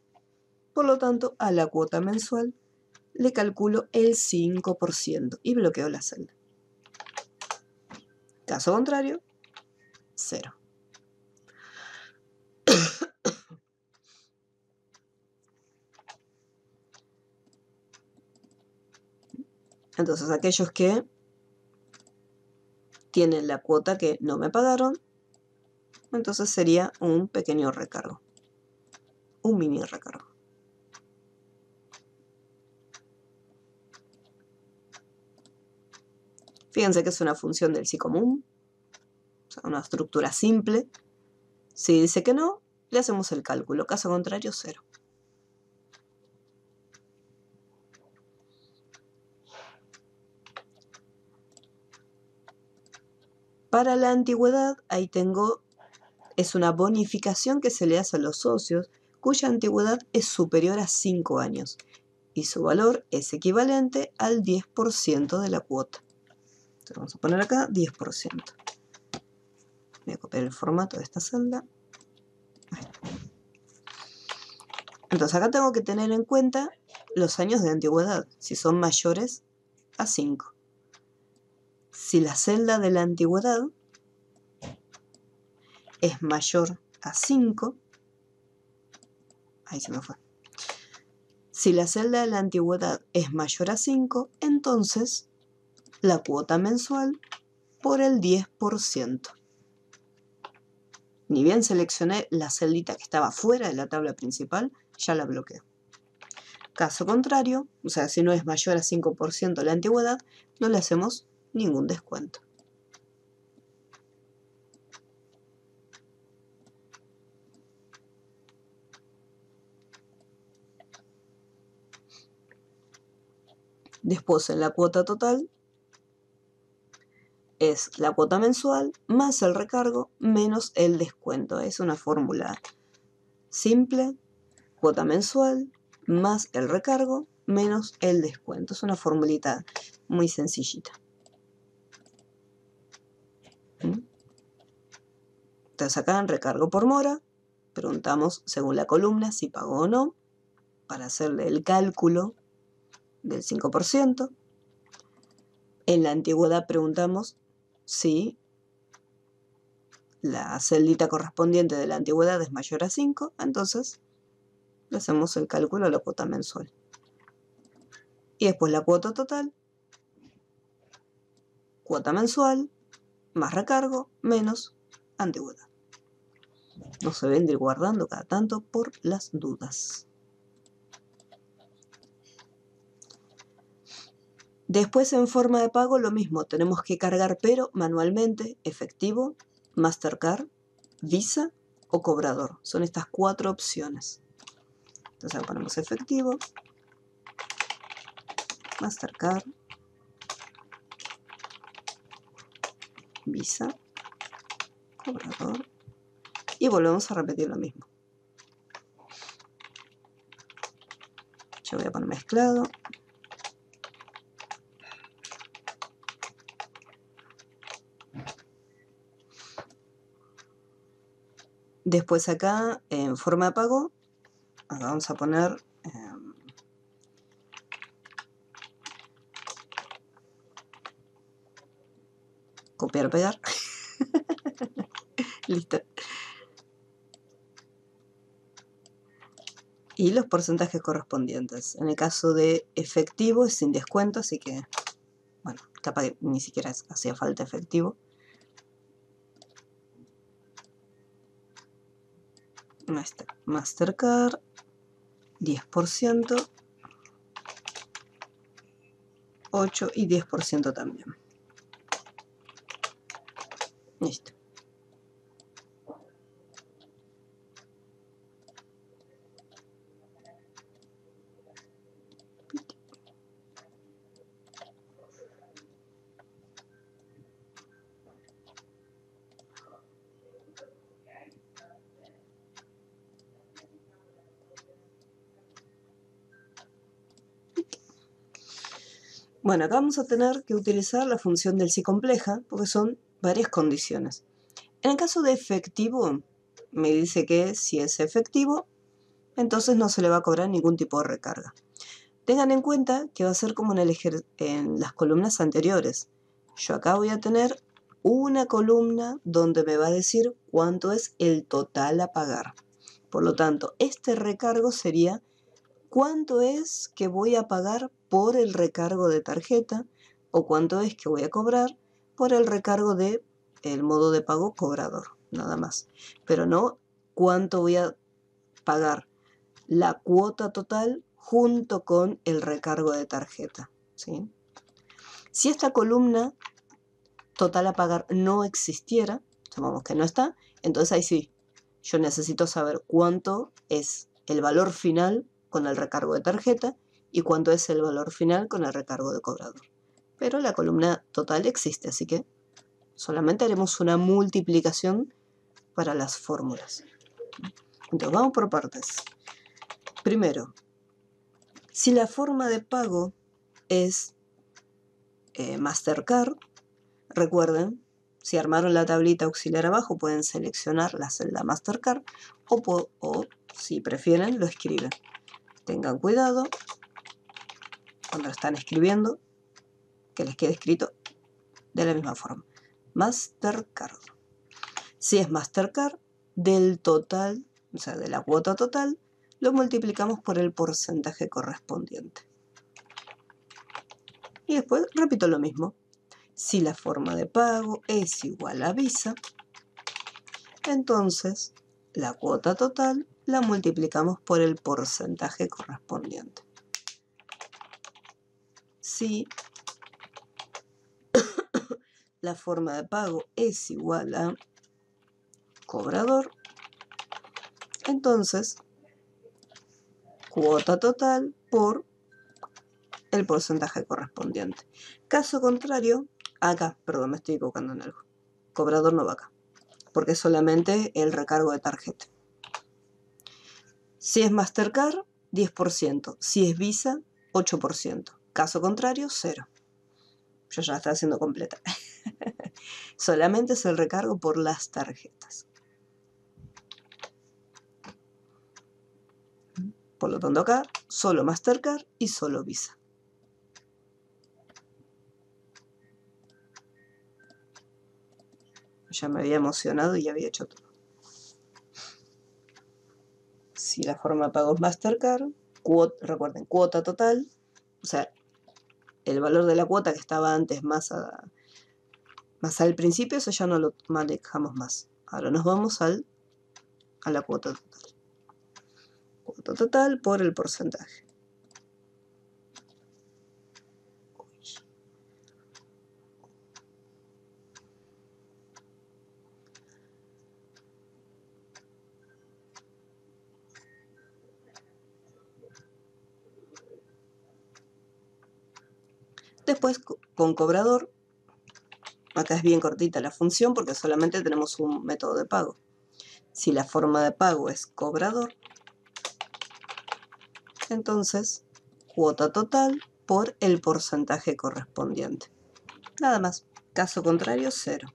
Speaker 1: por lo tanto a la cuota mensual le calculo el 5% y bloqueo la celda. Caso contrario, 0. Entonces aquellos que tienen la cuota que no me pagaron, entonces sería un pequeño recargo, un mini recargo. Fíjense que es una función del sí común, o sea, una estructura simple. Si dice que no, le hacemos el cálculo, caso contrario, 0. Para la antigüedad, ahí tengo, es una bonificación que se le hace a los socios cuya antigüedad es superior a 5 años y su valor es equivalente al 10% de la cuota. Entonces vamos a poner acá 10%. Voy a copiar el formato de esta celda. Entonces acá tengo que tener en cuenta los años de antigüedad, si son mayores a 5. Si la celda de la antigüedad es mayor a 5, ahí se me fue. Si la celda de la antigüedad es mayor a 5, entonces la cuota mensual por el 10%. Ni bien seleccioné la celdita que estaba fuera de la tabla principal, ya la bloqueo. Caso contrario, o sea, si no es mayor a 5% la antigüedad, no le hacemos ningún descuento. Después en la cuota total es la cuota mensual más el recargo menos el descuento. Es una fórmula simple, cuota mensual más el recargo menos el descuento. Es una formulita muy sencillita. Entonces acá en recargo por mora, preguntamos según la columna si pagó o no, para hacerle el cálculo del 5%. En la antigüedad preguntamos si la celdita correspondiente de la antigüedad es mayor a 5, entonces le hacemos el cálculo a la cuota mensual. Y después la cuota total, cuota mensual, más recargo, menos antigüedad. No se deben ir guardando cada tanto por las dudas. Después en forma de pago lo mismo, tenemos que cargar pero manualmente, efectivo, Mastercard, Visa o cobrador. Son estas 4 opciones. Entonces ponemos efectivo, Mastercard, Visa, cobrador y volvemos a repetir lo mismo. Yo voy a poner mezclado. Después acá, en forma de pago, acá vamos a poner copiar, pegar. Listo. Y los porcentajes correspondientes. En el caso de efectivo es sin descuento, así que, bueno, capaz que ni siquiera hacía falta efectivo. Mastercard, 10%, 8 y 10% también. Listo. Bueno, acá vamos a tener que utilizar la función del si compleja, porque son varias condiciones. En el caso de efectivo, me dice que si es efectivo, entonces no se le va a cobrar ningún tipo de recarga. Tengan en cuenta que va a ser como en las columnas anteriores. Yo acá voy a tener una columna donde me va a decir cuánto es el total a pagar. Por lo tanto, este recargo sería cuánto es que voy a pagar por el recargo de tarjeta o cuánto es que voy a cobrar por el recargo de el modo de pago cobrador, nada más. Pero no cuánto voy a pagar la cuota total junto con el recargo de tarjeta, ¿sí? Si esta columna total a pagar no existiera, supongamos que no está, entonces ahí sí, yo necesito saber cuánto es el valor final con el recargo de tarjeta y cuánto es el valor final con el recargo de cobrador. Pero la columna total existe, así que solamente haremos una multiplicación para las fórmulas. Entonces vamos por partes. Primero, si la forma de pago es Mastercard, recuerden, si armaron la tablita auxiliar abajo pueden seleccionar la celda Mastercard o si prefieren lo escriben. Tengan cuidado cuando lo están escribiendo que les quede escrito de la misma forma. Mastercard. Si es Mastercard, del total, o sea, de la cuota total, lo multiplicamos por el porcentaje correspondiente. Y después repito lo mismo. Si la forma de pago es igual a Visa, entonces la cuota total la multiplicamos por el porcentaje correspondiente. Si la forma de pago es igual a cobrador, entonces cuota total por el porcentaje correspondiente. Caso contrario, Acá, perdón, me estoy equivocando en algo. Cobrador no va acá, porque es solamente el recargo de tarjeta. Si es Mastercard, 10%. Si es Visa, 8%. Caso contrario, 0. Yo ya la estoy haciendo completa. Solamente es el recargo por las tarjetas. Por lo tanto acá, solo Mastercard y solo Visa. Ya me había emocionado y ya había hecho todo. Si la forma de pago es Mastercard, recuerden, cuota total, o sea, el valor de la cuota que estaba antes más al principio, eso ya no lo manejamos más. Ahora nos vamos a la cuota total. Cuota total por el porcentaje. Después, con cobrador, acá es bien cortita la función porque solamente tenemos un método de pago. Si la forma de pago es cobrador, entonces cuota total por el porcentaje correspondiente. Nada más. Caso contrario, 0.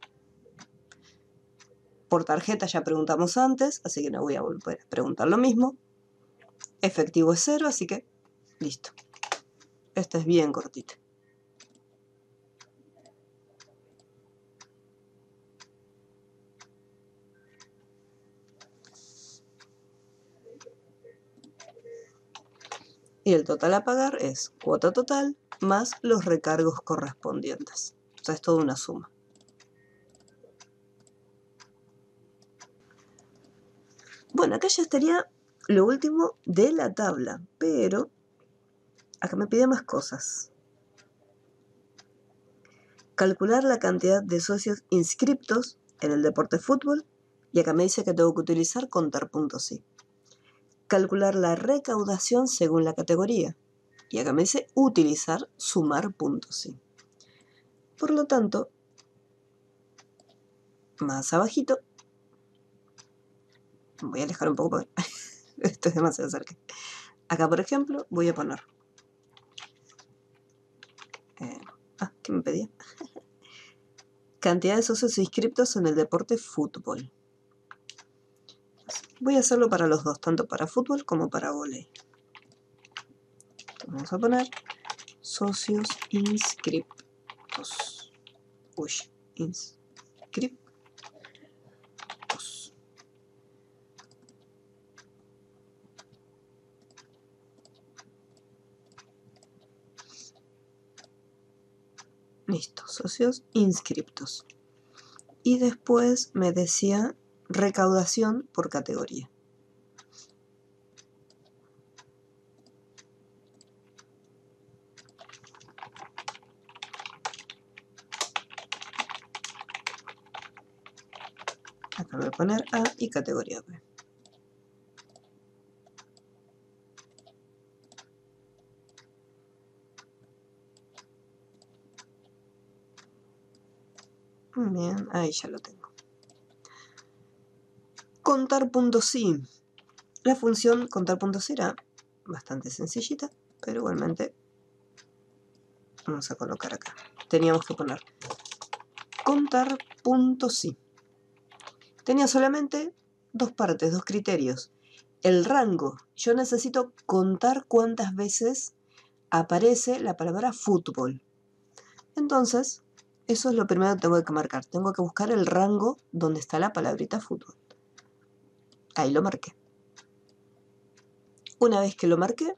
Speaker 1: Por tarjeta ya preguntamos antes, así que no voy a volver a preguntar lo mismo. Efectivo es 0, así que listo. Esta es bien cortita. Y el total a pagar es cuota total más los recargos correspondientes. O sea, es toda una suma. Bueno, acá ya estaría lo último de la tabla, pero acá me pide más cosas. Calcular la cantidad de socios inscriptos en el deporte fútbol, y acá me dice que tengo que utilizar contar puntos sí. Calcular la recaudación según la categoría, y acá me dice utilizar sumar puntos sí. Por lo tanto, más abajito, voy a alejar un poco porque esto es demasiado cerca. Acá, por ejemplo, voy a poner... ¿qué me pedía? Cantidad de socios inscriptos en el deporte fútbol. Voy a hacerlo para los dos, tanto para fútbol como para vóley. Vamos a poner socios inscriptos. Uy, inscriptos. Listo, socios inscriptos. Y después me decía recaudación por categoría. Acá voy a poner A y categoría B. Bien, ahí ya lo tengo. Contar puntos sí. La función contar puntos será bastante sencillita, pero igualmente vamos a colocar acá. Teníamos que poner contar puntos sí. Tenía solamente dos partes, dos criterios. El rango. Yo necesito contar cuántas veces aparece la palabra fútbol. Entonces, eso es lo primero que tengo que marcar. Tengo que buscar el rango donde está la palabrita fútbol. Ahí lo marqué. Una vez que lo marqué,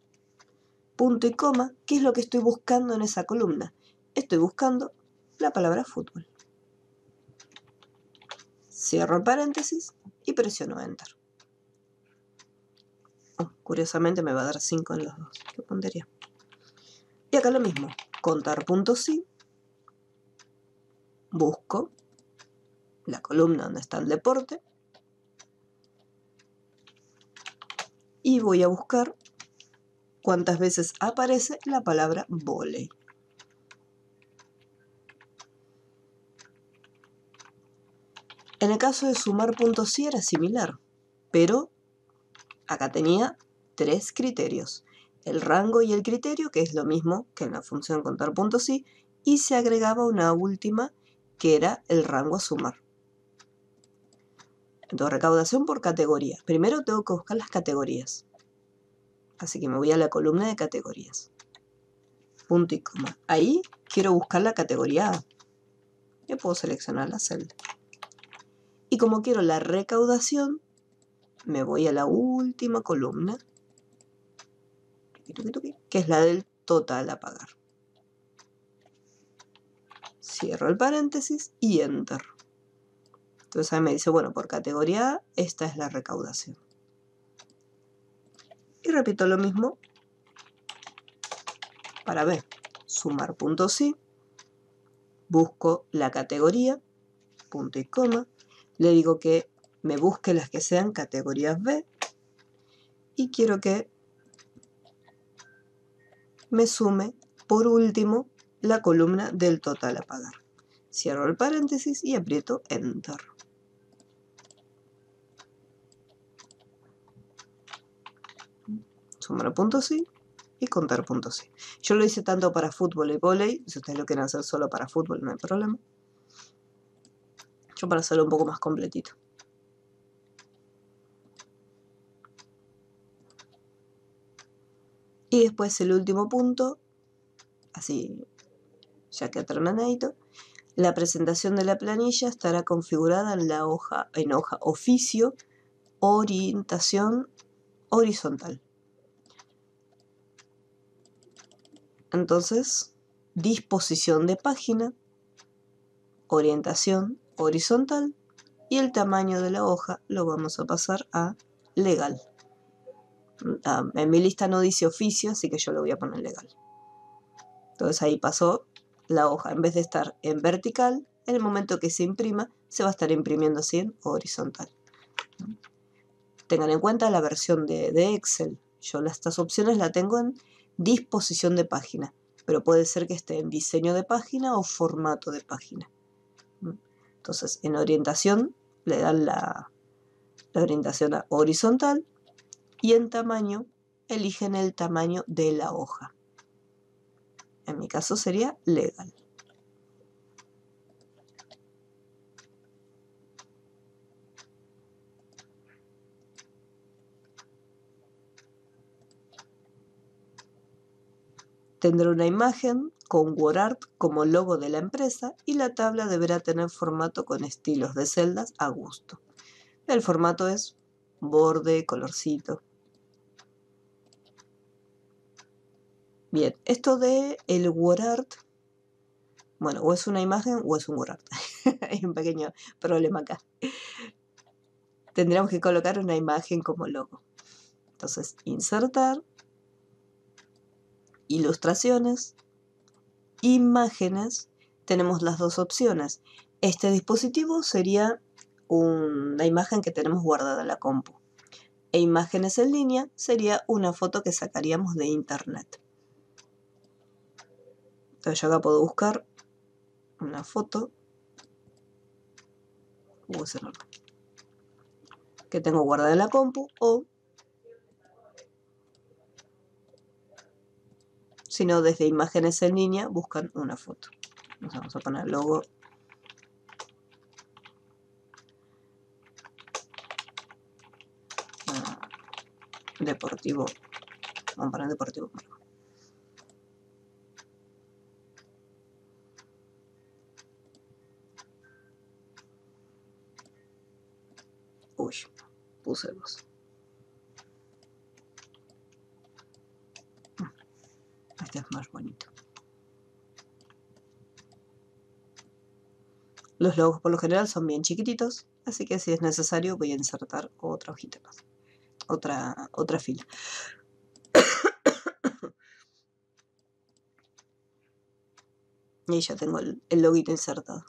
Speaker 1: punto y coma, ¿qué es lo que estoy buscando en esa columna? Estoy buscando la palabra fútbol. Cierro el paréntesis y presiono Enter. Curiosamente me va a dar 5 en los dos. ¿Qué pondría? Y acá lo mismo. Contar puntos sí. Busco la columna donde está el deporte. Y voy a buscar cuántas veces aparece la palabra vóley. En el caso de sumar puntos sí era similar, pero acá tenía 3 criterios. El rango y el criterio, que es lo mismo que en la función contar puntos sí, y se agregaba una última que era el rango a sumar. Entonces, recaudación por categoría. Primero tengo que buscar las categorías. Así que me voy a la columna de categorías. Punto y coma. Ahí quiero buscar la categoría A. Yo puedo seleccionar la celda. Y como quiero la recaudación, me voy a la última columna, que es la del total a pagar. Cierro el paréntesis y Enter. Entonces ahí me dice, bueno, por categoría A, esta es la recaudación. Y repito lo mismo para B. Sumar puntos sí. Busco la categoría, punto y coma. Le digo que me busque las que sean categorías B. Y quiero que me sume, por último, la columna del total a pagar. Cierro el paréntesis y aprieto Enter. Sumar puntos sí y contar puntos sí. Yo lo hice tanto para fútbol y vóley. Si ustedes lo quieren hacer solo para fútbol, no hay problema. Yo para hacerlo un poco más completito. Y después el último punto, así ya que terminadito, la presentación de la planilla estará configurada en la hoja oficio, orientación horizontal. Entonces, disposición de página, orientación horizontal y el tamaño de la hoja lo vamos a pasar a legal. En mi lista no dice oficio, así que yo lo voy a poner legal. Entonces ahí pasó la hoja, en vez de estar en vertical, en el momento que se imprima, se va a estar imprimiendo así en horizontal. Tengan en cuenta la versión de Excel. Yo estas opciones las tengo en disposición de página, pero puede ser que esté en diseño de página o formato de página. Entonces, en orientación le dan la orientación a horizontal y en tamaño eligen el tamaño de la hoja. En mi caso sería legal. Tendrá una imagen con WordArt como logo de la empresa y la tabla deberá tener formato con estilos de celdas a gusto. El formato es borde, colorcito. Bien, esto de el WordArt, bueno, o es una imagen o es un WordArt. Hay un pequeño problema acá. Tendríamos que colocar una imagen como logo. Entonces, insertar, ilustraciones, imágenes. Tenemos las dos opciones. Este dispositivo sería una imagen que tenemos guardada en la compu. E imágenes en línea sería una foto que sacaríamos de internet. Entonces yo acá puedo buscar una foto que tengo guardada en la compu, o si no, desde imágenes en línea buscan una foto. Nos vamos a poner logo deportivo. Vamos a poner deportivo. Uy, puse dos. Este es más bonito. Los logos por lo general son bien chiquititos, así que si es necesario voy a insertar otra hojita más. Otra fila. Y ya tengo el loguito insertado.